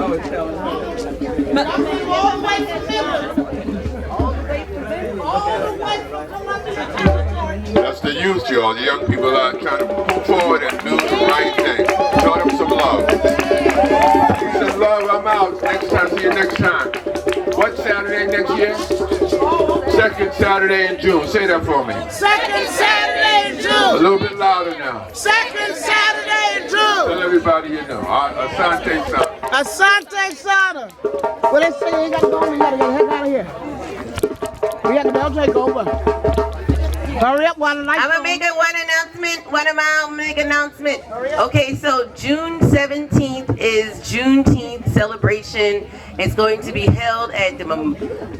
was telling her. All the way from Memphis. All the way from Columbia Territory. That's the youth, y'all. The young people are trying to move forward and do the right thing. Show them some love. Some love, I'm out. Next time, see you next time. What Saturday next year? Second Saturday in June. Say that for me. Second Saturday in June. A little bit louder now. Second Saturday in June. Tell everybody you know. Asante Sana. Asante Sana. Well, they say you ain't got to go. You got to get the heck out of here. We got to go take over. Hurry up while the lights I'm gonna make one announcement. What am I gonna make announcement? Okay, so June 17th is Juneteenth Celebration. It's going to be held at the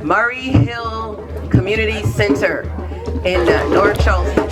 Murray Hill Community Center in North Charleston.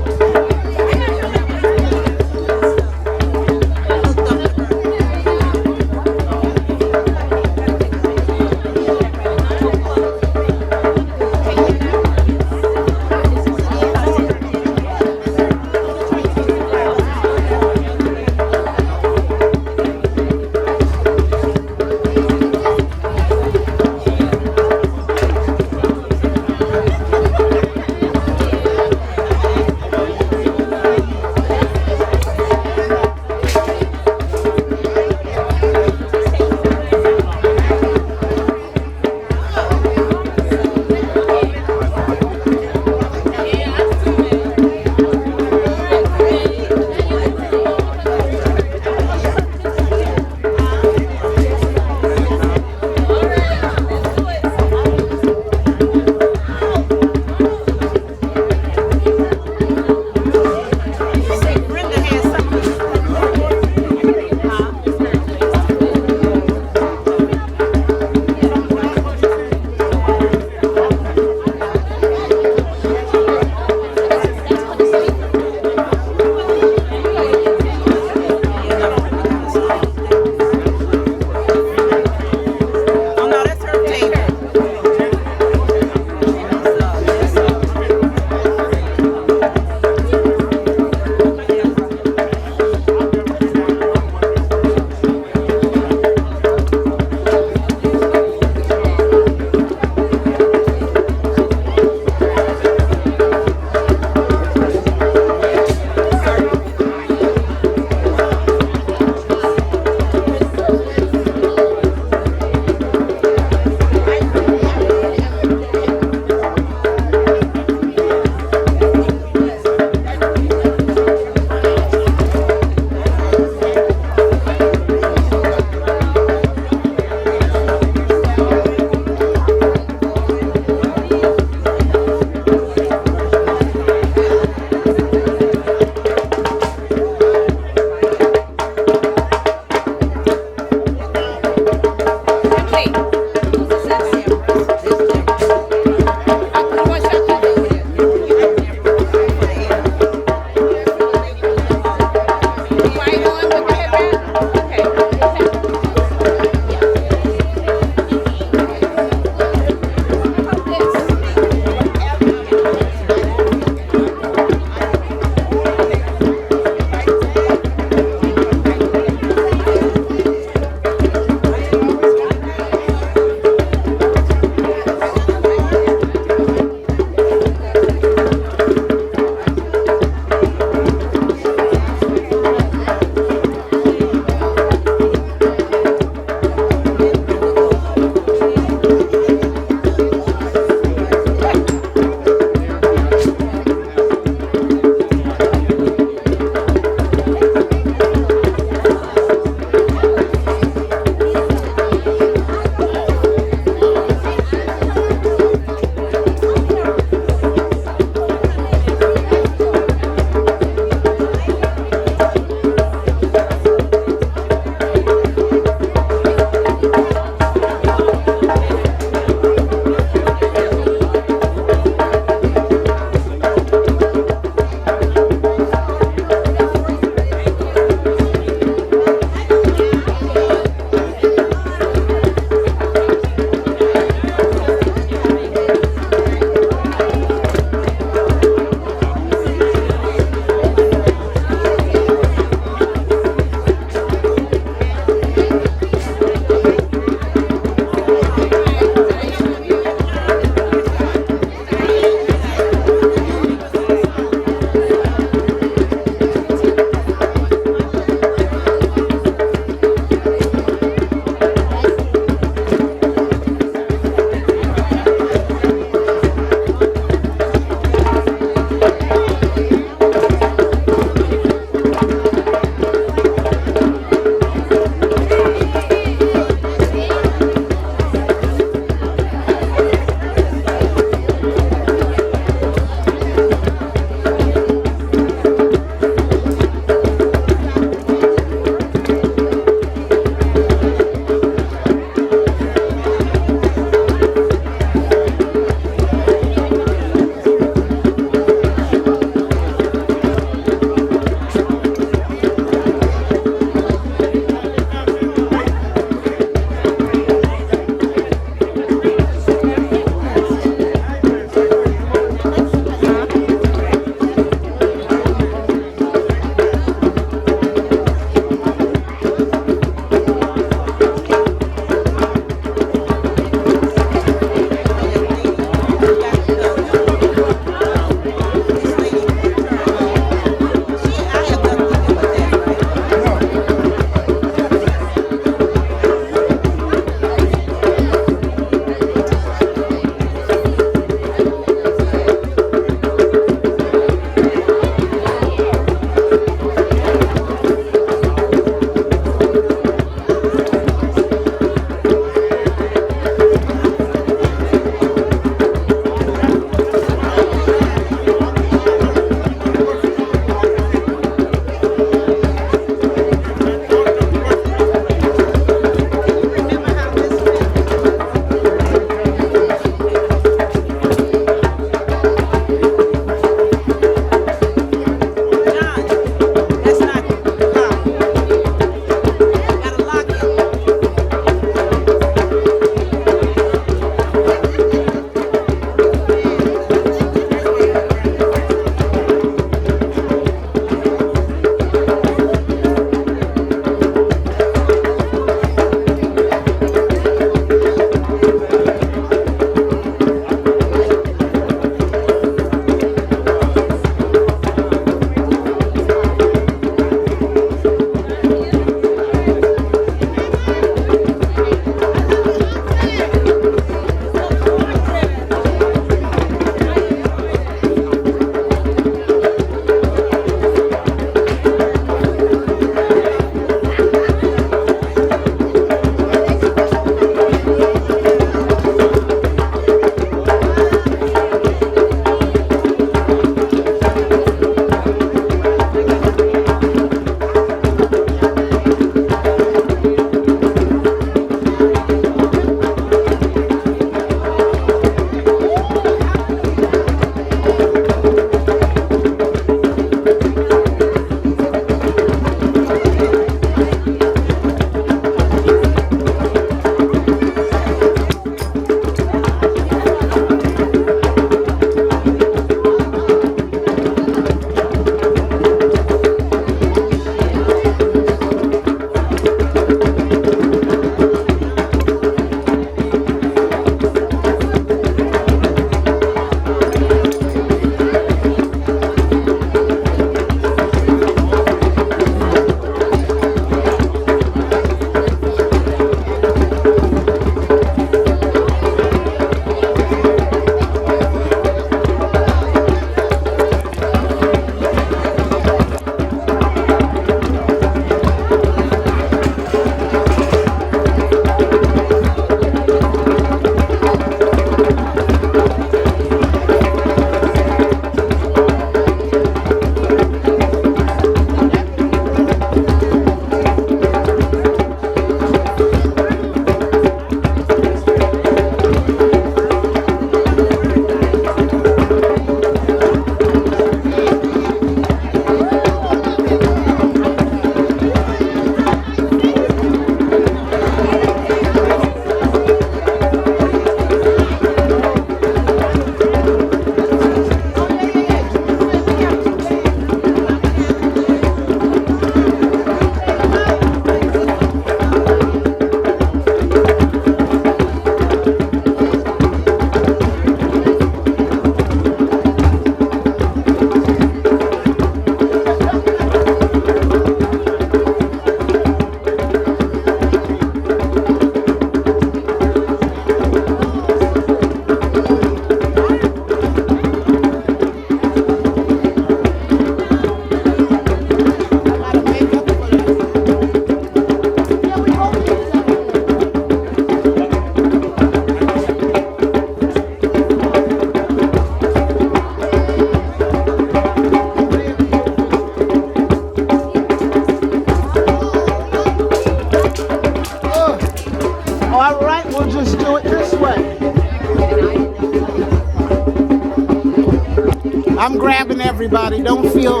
I'm grabbing everybody. Don't feel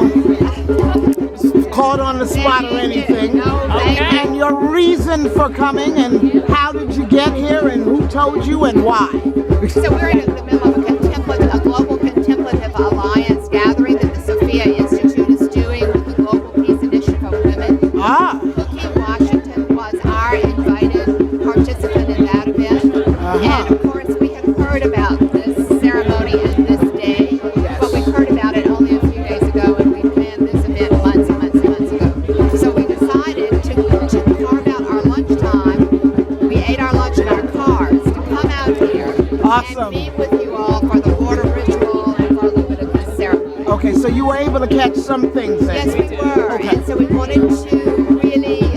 caught on the spot or anything. And your reason for coming, and how did you get here, and who told you, and why? So we're in the middle of a global contemplative alliance gathering that the Sophia Institute is doing with the Global Peace Initiative of Women. Cookie Washington was our invited participant in that event. And of course we had heard about this ceremony and this day, but we heard about it only a few days ago, and we planned this event months and months and months ago. So we decided to carve out our lunchtime. We ate our lunch in our cars to come out here and meet with you all for the water ritual and for a little bit of this ceremony. Okay, so you were able to catch some things then? Yes, we were. Okay. And so we wanted to really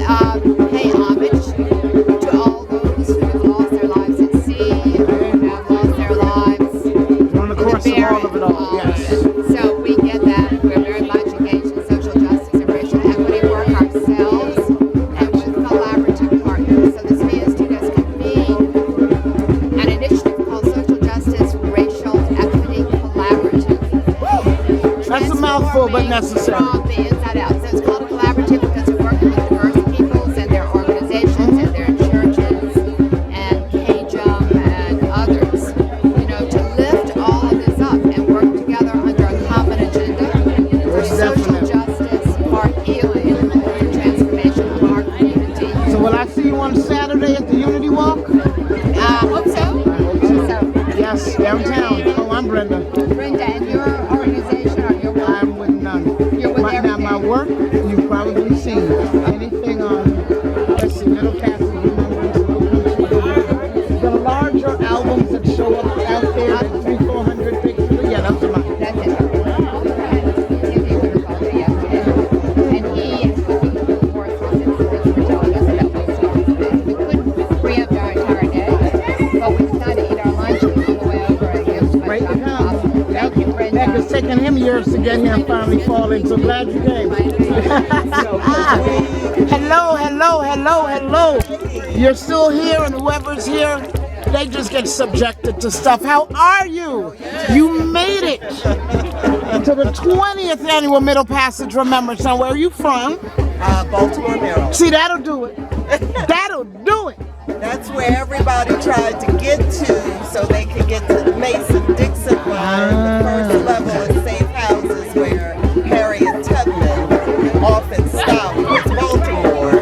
pay homage to all those who have lost their lives at sea, who have lost their lives on the course of all of it all, yes. So we get that. We're very much engaged in social justice and racial equity work ourselves and with collaborative partners. So the Sophia Institute has convened an initiative called Social Justice Racial Equity Collaborative. That's a mouthful, but necessary. From the inside out. So it's called a collaborative because we're working with diverse peoples and their organizations and their churches and KJUM and others, you know, to lift all of this up and work together under a common agenda for social justice, for healing, and transformation of our community. So will I see you on Saturday at the Unity Walk? Hope so. Yes, downtown. Oh, I'm Brenda. Brenda, and your organization or your work? I'm with none. You're with Now my work, you've probably seen anything on, let's see, Middle Passage, Remembrance, the larger albums that show up out there, 300-400 pictures. Yeah, that's mine. That's it. And he works with this for telling us about those songs. We couldn't preempt our entire day, but we decided to eat our lunch on the way over and give some Great to come. That has taken him years to get here and finally fall in. So glad you came. Hello, hello, hello, hello. You're still here, and whoever's here, they just get subjected to stuff. How are you? You made it to the 20th annual Middle Passage Remembrance. Now, where are you from? Baltimore, Maryland. See, that'll do it. That'll do it. That's where everybody tried to get to so they could get to the Mason-Dixon line, the first level of safe houses where Harriet Tubman often stopped with Baltimore,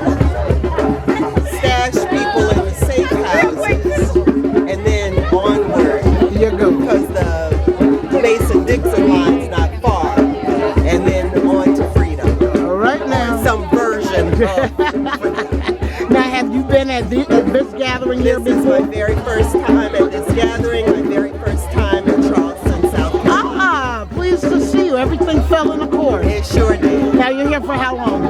stashed people in the safe houses, and then onward. Here you go. Because the Mason-Dixon line's not far, and then on to freedom. All right now. Some version of freedom. Now, have you been at this gathering here before? This is my very first time at this gathering, my very first time in Charleston, South Carolina. Pleased to see you. Everything fell in accord. It sure did. Now, you're here for how long?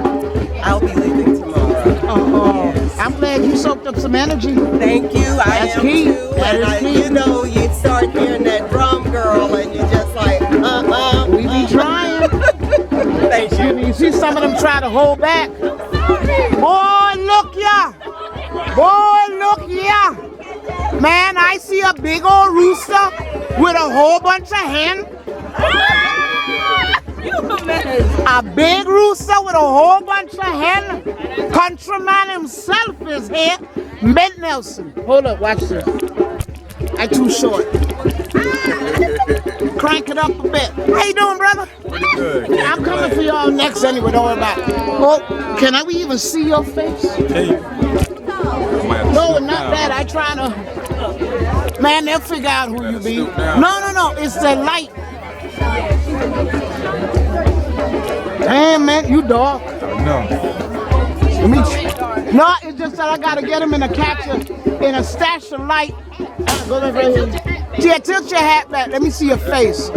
I'll be leaving tomorrow. Oh, yes. I'm glad you soaked up some energy. Thank you. That's am key. too. That And is key. you know, you start hearing that drum girl, and you're just like, We be trying. Thank you. You see some of them try to hold back. Boy, look ya! Boy, look ya! Man, I see a big old rooster with a whole bunch of hen. A big rooster with a whole bunch of hen. Countryman himself is here. Ben Nelson. Hold up, watch this. I too short. Crank it up a bit. How you doing, brother? Pretty good. I'm coming for y'all next anyway, don't worry about it. Oh, can we even see your face? No, not that. I try to. Man, they'll figure out who you be. No. It's the light. Damn, man, you dog. No. No, it's just that I gotta get him in a catcher, in a stash of light. Go back right here. Yeah, tilt your hat back. Let me see your face.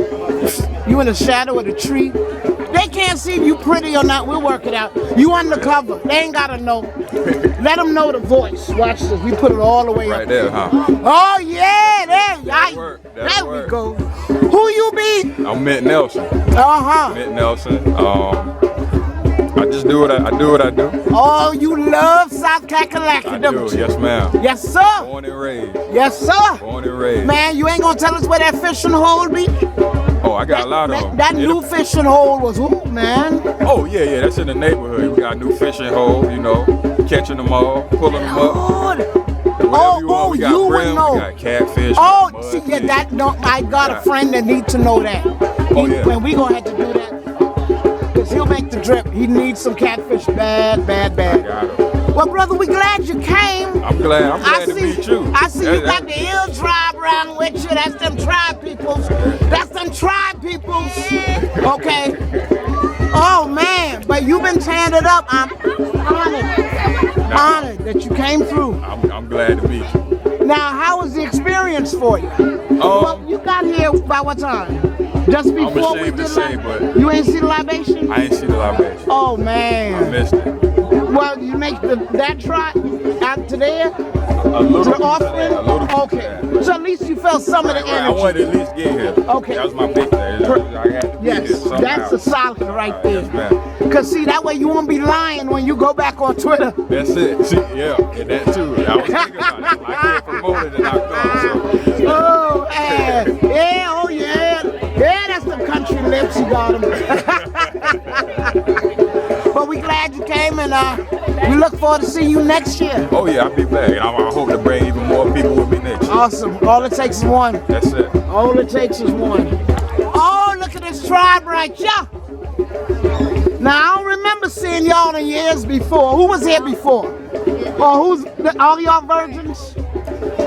You in the shadow of the tree. They can't see if you pretty or not. We'll work it out. You undercover. They ain't gotta know. Let them know the voice. Watch this. We put it all the way up. Right there, huh? Oh yeah, there we go. Who you be? I'm Mitt Nelson. Mitt Nelson. I just do what I do. Oh, you love South Kakalaki, don't you? Yes, ma'am. Yes, sir. Born and raised. Yes, sir. Born and raised. Man, you ain't gonna tell us where that fishing hole be? Oh, I got a lot of them. That new fishing hole was who, man? Oh, yeah, that's in the neighborhood. We got a new fishing hole, you know, catching them all, pulling them up. Oh, you would know. We got catfish. Oh, see, yeah, that, no, I got a friend that needs to know that. Oh, yeah. When we gonna have to do that. Because he'll make the trip. He needs some catfish bad, bad, bad. I got him. Well, brother, we glad you came. I'm glad to meet you. I see you got the Hill tribe around with you. That's them tribe peoples. That's them tribe peoples. Okay. Oh, man. But you've been tearing it up. I'm honored that you came through. I'm glad to meet you. Now, how was the experience for you? Well, you got here by what time? Just before we did but you ain't see the libation? I ain't see the libation. Oh, man. I missed it. Well, you make that trot out to there? A little to the bit offering? A little bit okay. So at least you felt some of the energy. I wanted to at least get here. Okay. That was my big thing. I had to be here somehow. That's a solid right there. Yes, ma'am. Because see, that way you won't be lying when you go back on Twitter. That's it. See, yeah, and that too. I was thinking about it. I can't promote it and I come, so. Oh, yeah, oh yeah. Yeah, that's the country lips you got them. But we glad you came and we look forward to seeing you next year. Oh yeah, I'll be back. And I hope to bring even more people with me next year. Awesome. All it takes is one. That's it. All it takes is one. Oh, look at this tribe right here. Now, I don't remember seeing y'all in years before. Who was here before? Or all y'all virgins?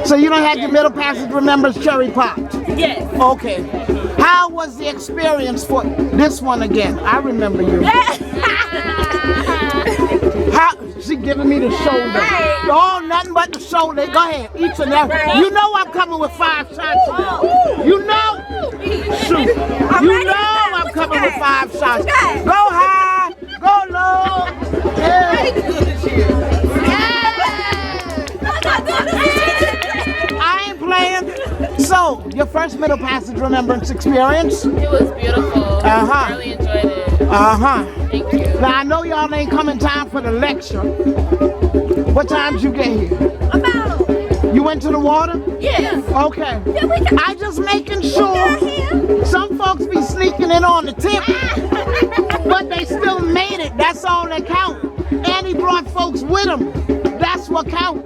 So you don't have your Middle Passage Remembrance cherry popped? Yes. Okay. How was the experience for this one again? I remember you. She giving me the shoulder. Oh, nothing but the shoulder. Go ahead, each and every. You know I'm coming with 5 shots. You know. Shoot. You know I'm coming with 5 shots. Go high, go low. Yeah. I ain't playing. So, your first Middle Passage Remembrance experience? It was beautiful. I really enjoyed it. Thank you. Now, I know y'all ain't come in time for the lecture. What time did you get here? About. You went to the water? Yes. Okay. I just making sure. Some folks be sneaking in on the tip, but they still made it. That's all that count. And he brought folks with him. That's what count.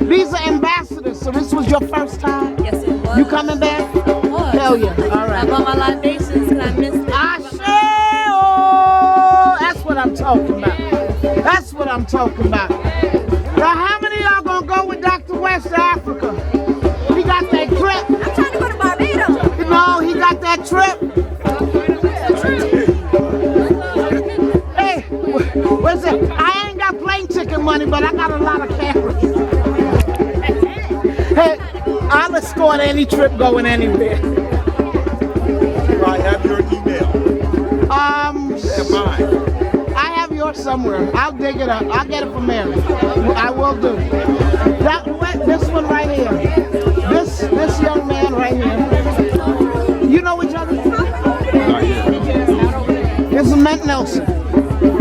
These are ambassadors, so this was your first time? Yes, it was. You coming back? Hell yeah. All right. I bought my libations and I missed it. That's what I'm talking about. That's what I'm talking about. Now, how many of y'all gonna go with Dr. West to Africa? He got that trip. I'm trying to go to Barbados. No, he got that trip. Hey, what's it? I ain't got plane ticket money, but I got a lot of cameras. Hey, I'll escort any trip going anywhere. I have your email. I have yours somewhere. I'll dig it up. I'll get it from Mary. I will do. This one right here. This young man right here. You know each other? This is Mint Nelson.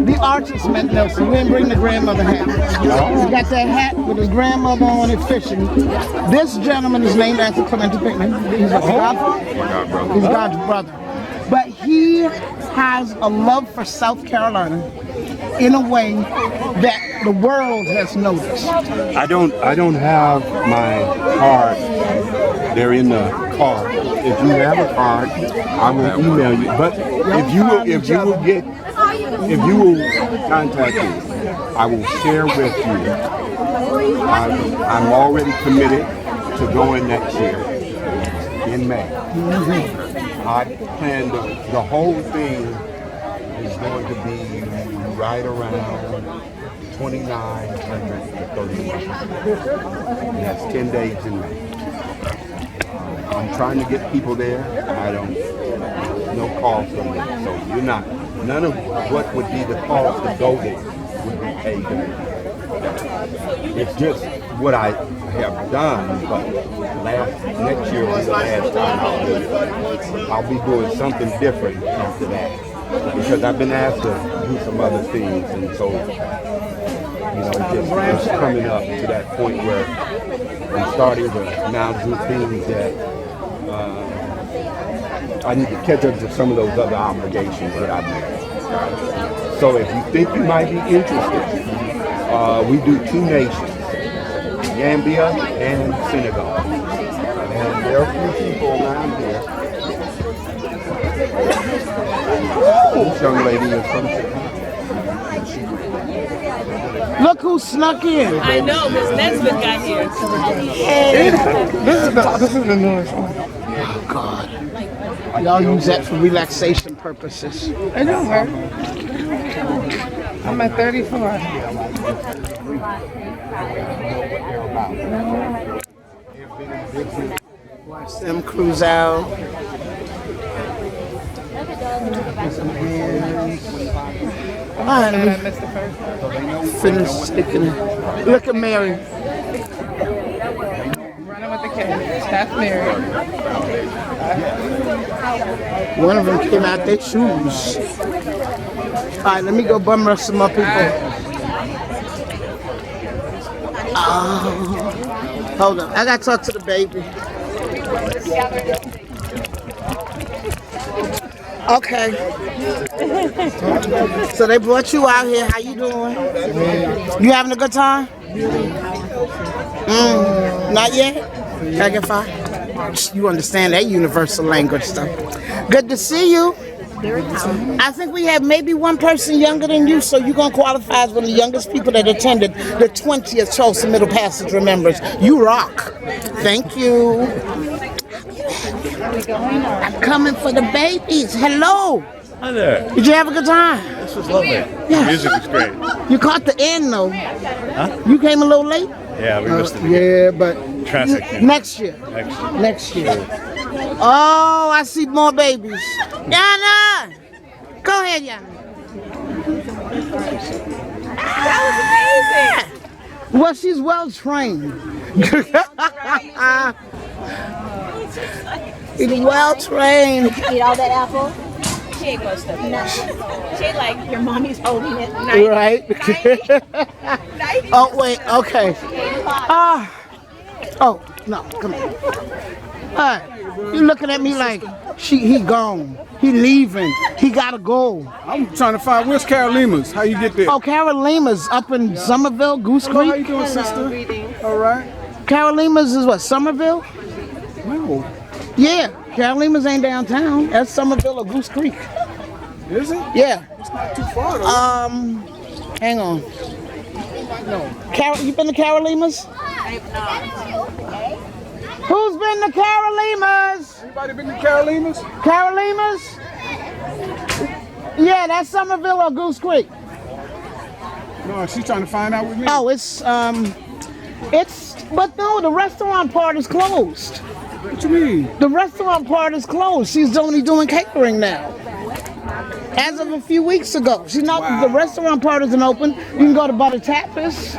The artist Mint Nelson. We didn't bring the grandmother hat. He got that hat with his grandmother on it fishing. This gentleman is named after Clementa Pickman. He's a godfather. He's God's brother. But he has a love for South Carolina in a way that the world has noticed. I don't have my card. They're in the card. If you have a card, I will email you. But if you will contact me, I will share with you. I'm already committed to going next year in May. I plan the whole thing is going to be right around 2,900 to 3,100. And that's 10 days in May. I'm trying to get people there. No cost on that. So none of what would be the cost to go there would be paid to me. It's just what I have done, but next year will be the last time I'll be doing something different after that. Because I've been asked to do some other things, and so, just coming up to that point where I'm starting to now do things that I need to catch up to some of those other obligations that I've made. So if you think you might be interested, we do 2 nations, Gambia and Senegal. And there are a few people around here. This young lady is from Chicago. Look who snuck in. I know, because Nesbitt got here. Hey. This is the newest one. Oh, God. Y'all use that for relaxation purposes. It don't hurt. I'm at 34. Watch them cruise out. Finish sticking it. Look at Mary. Running with the kids. That's Mary. One of them came out their shoes. All right, let me go bum rush some more people. Oh, hold on, I gotta talk to the baby. Okay. So they brought you out here. How you doing? You having a good time? Not yet? Can I get 5? You understand that universal language stuff. Good to see you. I think we have maybe one person younger than you, so you're going to qualify as one of the youngest people that attended the 20th Charleston Middle Passage Remembrance. You rock. Thank you. I'm coming for the babies. Hello. Hi there. Did you have a good time? This was lovely. Yeah. The music was great. You caught the end, though. Huh? You came a little late? Yeah, we missed it. Yeah, but Traffic. next year. Next year. Oh, I see more babies. Yana! Go ahead, Yana. That was amazing. Well, she's well trained. She's well trained. Eat all that apple? She ain't gonna stuff it. She ain't like, your mommy's holding it. 90, Right. 90. Oh, wait, okay. Oh, no, come on. You looking at me like he gone. He leaving. He gotta go. I'm trying to find where's Carolima's. How you get there? Oh, Carolima's up in Somerville, Goose Creek. How you doing, sister? All right. Carolima's is what, Somerville? No. Yeah, Carolima's ain't downtown. That's Somerville or Goose Creek. Is it? Yeah. It's not too far though. Hang on. No. You been to Carolima's? Who's been to Carolima's? Anybody been to Carolima's? Carolima's? Yeah, that's Somerville or Goose Creek. No, she's trying to find out with me. Oh, but no, the restaurant part is closed. What you mean? The restaurant part is closed. She's only doing catering now. As of a few weeks ago. She's not, The restaurant part isn't open. You can go to Butter Tapas.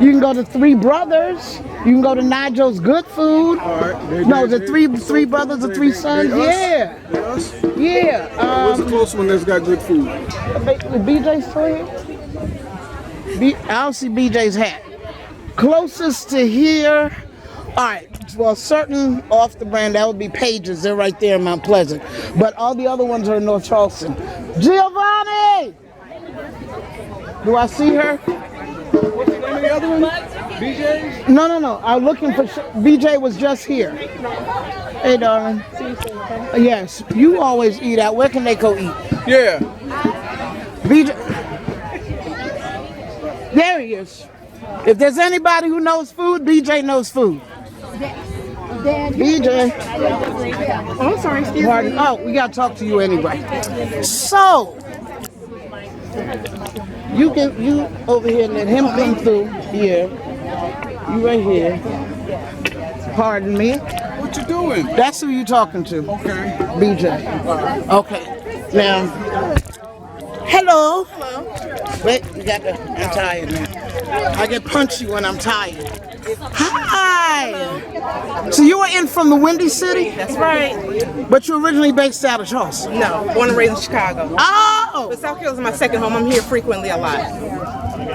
You can go to Three Brothers. You can go to Nigel's Good Food. All right. No, the three brothers or three sons. Yeah. Yeah. Where's the close one that's got good food? BJ still here? I don't see BJ's hat. Closest to here. All right. Well, certain off the brand, that would be Pages. They're right there in Mount Pleasant. But all the other ones are in North Charleston. Giovanni! Do I see her? What's the name of the other one? BJ's? No. I'm looking for... BJ was just here. Hey, darling. Yes. You always eat out. Where can they go eat? Yeah. BJ... There he is. If there's anybody who knows food, BJ knows food. BJ. Oh, I'm sorry, excuse me. Oh, we gotta talk to you anyway. So, you over here, let him come through here. You right here. Pardon me. What you doing? That's who you talking to. Okay. BJ. Okay. Now, hello. Hello. Wait, I'm tired now. I get punchy when I'm tired. Hi! So you were in from the Windy City? That's right. But you're originally based out of Charleston? No, born and raised in Chicago. Oh! But South Carolina is my second home. I'm here frequently a lot.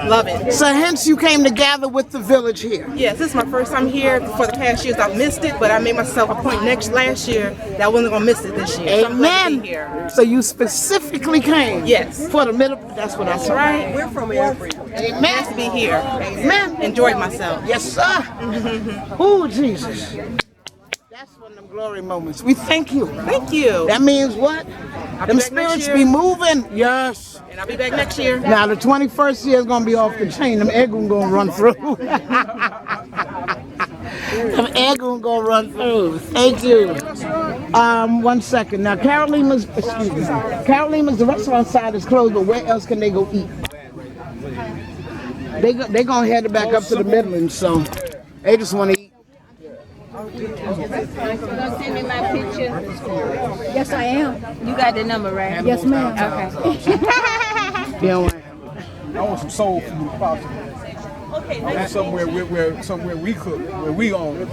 Love it. So hence you came to gather with the village here. Yes, this is my first time here. For the past years, I've missed it, but I made myself a point last year that I wasn't gonna miss it this year. So I'm glad to be here. Amen. So you specifically came. Yes. For the middle. That's what I That's saw. right. We're from Airfield. Amen. Nice to be here. Amen. Enjoyed myself. Yes, sir. Oh, Jesus. That's one of them glory moments. We thank you. Thank you. That means what? Them back next spirits year. be moving. Yes. And I'll be back next year. Now the 21st year is gonna be off the chain. Them egg gonna run through. Them egg gonna run through. Thank you. 1 second. Now Carolima's, the restaurant side is closed, but where else can they go eat? They gonna head back up to the Midlands, so they just want to eat. You gonna send me my picture? Yes, I am. You got the number, right? Yes, ma'am. Okay. Yeah, I want some soul food if possible. And somewhere we cook, where we own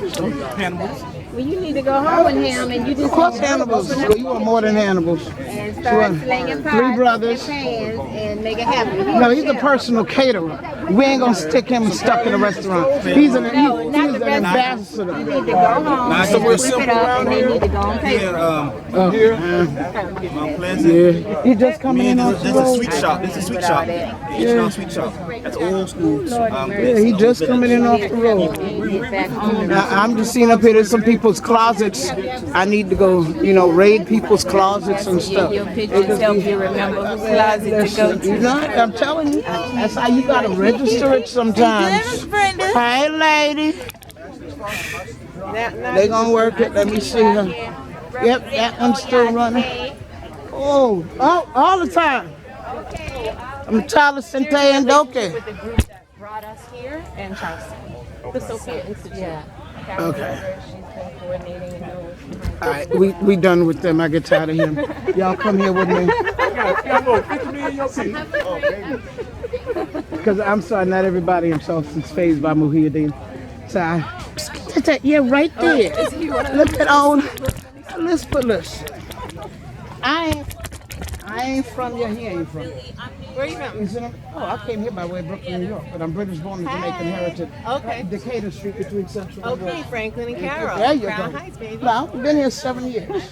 Hannibals. Well, you need to go home with him, and you just. Of course, Hannibals. Well, you are more than Hannibals. And start slinging pots 3 brothers. and pans and make it happen. No, he's a personal caterer. We ain't gonna stick him stuck in a restaurant. He's an ambassador. You need to go home and whip it up, and they need to go on paper. Yeah. He just coming in off the road. This is a sweet shop. H&R sweet shop. That's old school. Yeah, he just coming in off the road. Now, I'm just seeing up here, there's some people's closets. I need to go, raid people's closets and stuff. Your pictures help you remember whose closet to go to. You know, I'm telling you, that's how you gotta register it sometimes. Hey, lady. They gonna work it. Let me see her. Yep, that one's still running. Oh, all the time. I'm Charleston and Doke. With the group that brought us here in Charleston, the Sophia Institute. Yeah. Okay. She's been coordinating and those. All right, we done with them. I get tired of him. Y'all come here with me. Because I'm sorry, not everybody in Charleston's phased by Muhyiddin. So yeah, right there. Look at all. Let's put this. I ain't from here. He ain't from. Where are you from? I came here by way of Brooklyn, New York, but I'm British born and Jamaican heritage. Okay. Decatur Street between Central and Okay, Franklin and Carroll. There you Crown go. Heights, baby. No, I've been here 7 years.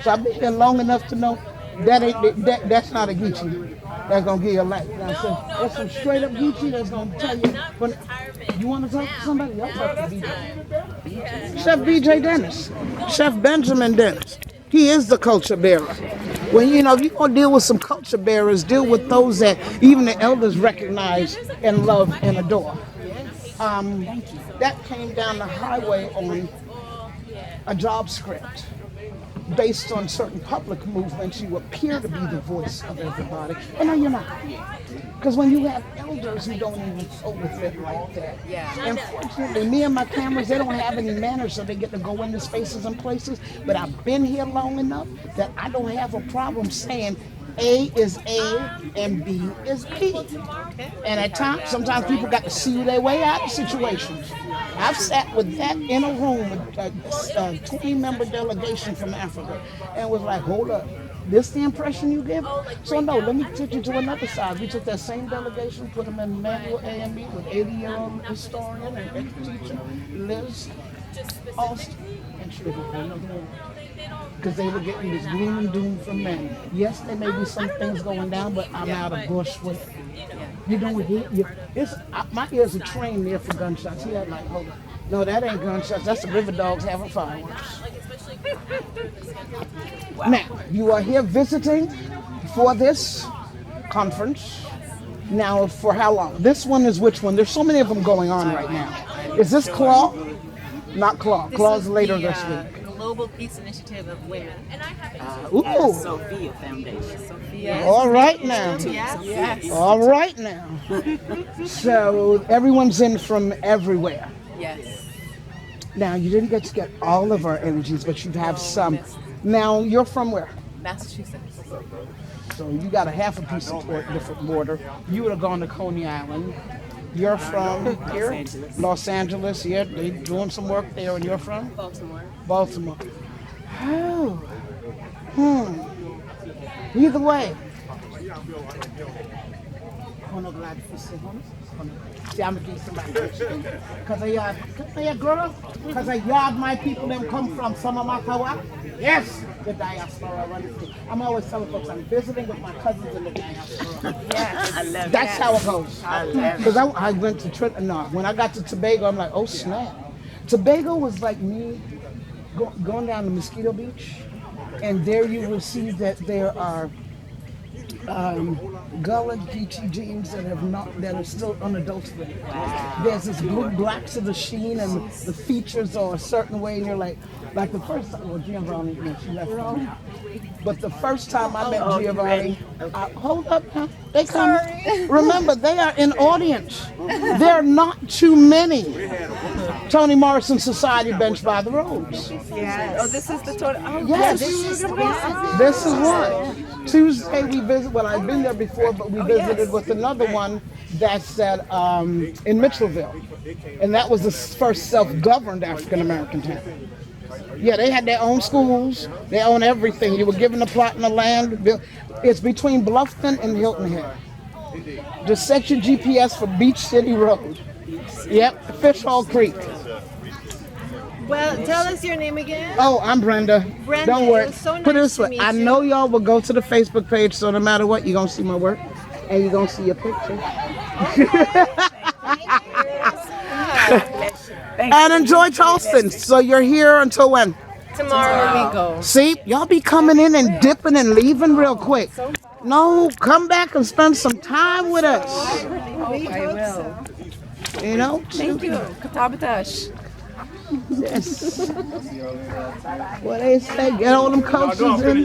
So I've been here long enough to know that's not a Geechee. That's gonna give you a light. That's some straight up Geechee that's gonna tell you when you want to talk to somebody, y'all talk to BJ. Chef BJ Dennis. Chef Benjamin Dennis. He is the culture bearer. When if you're gonna deal with some culture bearers, deal with those that even the elders recognize and love and adore. That came down the highway on a job script. Based on certain public movements, you appear to be the voice of everybody. And no, you're not. Because when you have elders who don't even flow with it like that. Unfortunately, me and my cameras, they don't have any manners, so they get to go into spaces and places. But I've been here long enough that I don't have a problem saying A is A and B is B. And at times, sometimes people got to see their way out of situations. I've sat with that in a room with a 20-member delegation from Africa and was like, hold up, this the impression you give? So no, let me take you to another side. We took that same delegation, put them in manual A&B with 80-year-old historian and ex-teacher Liz Austin, and she was like, another one. Because they were getting this gloom and doom from men. Yes, there may be some things going down, but I'm out of bush with it. You know what? My ears are trained there for gunshots. He had like, hold on. No, that ain't gunshots. That's the river dogs having fireworks. Wow. Now, you are here visiting for this conference. Now, for how long? This one is which one? There's so many of them going on right now. Is this Claw? Not Claw. Claw's later this week. Global Peace Initiative of Women. Ooh. Sophia Foundation. Sophia. All right now. Yes. All right now. So everyone's in from everywhere. Yes. Now you didn't get to get all of our energies, but you have some. Now you're from where? Massachusetts. So you got a half a piece of different border. You would have gone to Coney Island. You're from here? Los Angeles. Yeah, they doing some work there, and you're from? Baltimore. Baltimore. Oh. Either way. gonna see, I'm gonna give somebody because I yard my people them come from some of my power. Yes, the diaspora runs it. I'm always telling folks I'm visiting with my cousins in the diaspora. Yes, I love That's that. how it goes. I love it. Because I went to Trinidad. No, when I got to Tobago, I'm like, oh snap. Tobago was like me going down to Mosquito Beach, and there you will see that there are Gullah Geechee jeans that are still unadulterated. There's this black to the sheen, and the features are a certain way, and you're like the first time, well, Giovanni, she left me. But the first time I met Giovanni, hold up now, they come. Remember, they are in audience. There are not too many. Toni Morrison Society bench by the roads. Yes. Oh, this is the total. Oh, Yes, this is one. Tuesday we visit. Well, I've been there before, but we visited with another one that's at in Mitchellville, and that was the first self-governed African American town. Yeah, they had their own schools. They own everything. You were given a plot and the land. It's between Bluffton and Hilton Head. Just set your GPS for Beach City Road. Yep, Fish Hole Creek. Well, tell us your name again. Oh, I'm Brenda. Brenda, Don't worry. it was so Put it nice this to way. meet I you. know y'all will go to the Facebook page, so no matter what, you're going to see my work. And you're going to see a picture. And enjoy Charleston. So you're here until when? Tomorrow we go. See, y'all be coming in and dipping and leaving real quick. No, come back and spend some time with us. I will. You know? Thank you. Katabatash. Yes. What they say, get all them coaches in.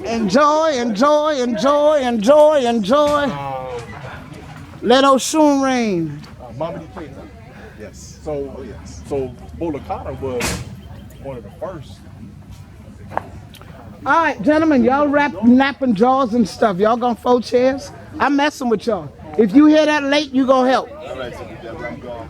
Enjoy, enjoy, enjoy, enjoy, enjoy. Let Oshun rain. Yes. So Bolakata was one of the first. All right, gentlemen, y'all napping jaws and stuff. Y'all gonna fold chairs? I'm messing with y'all. If you hear that late, you gonna help. All right, so I'm going.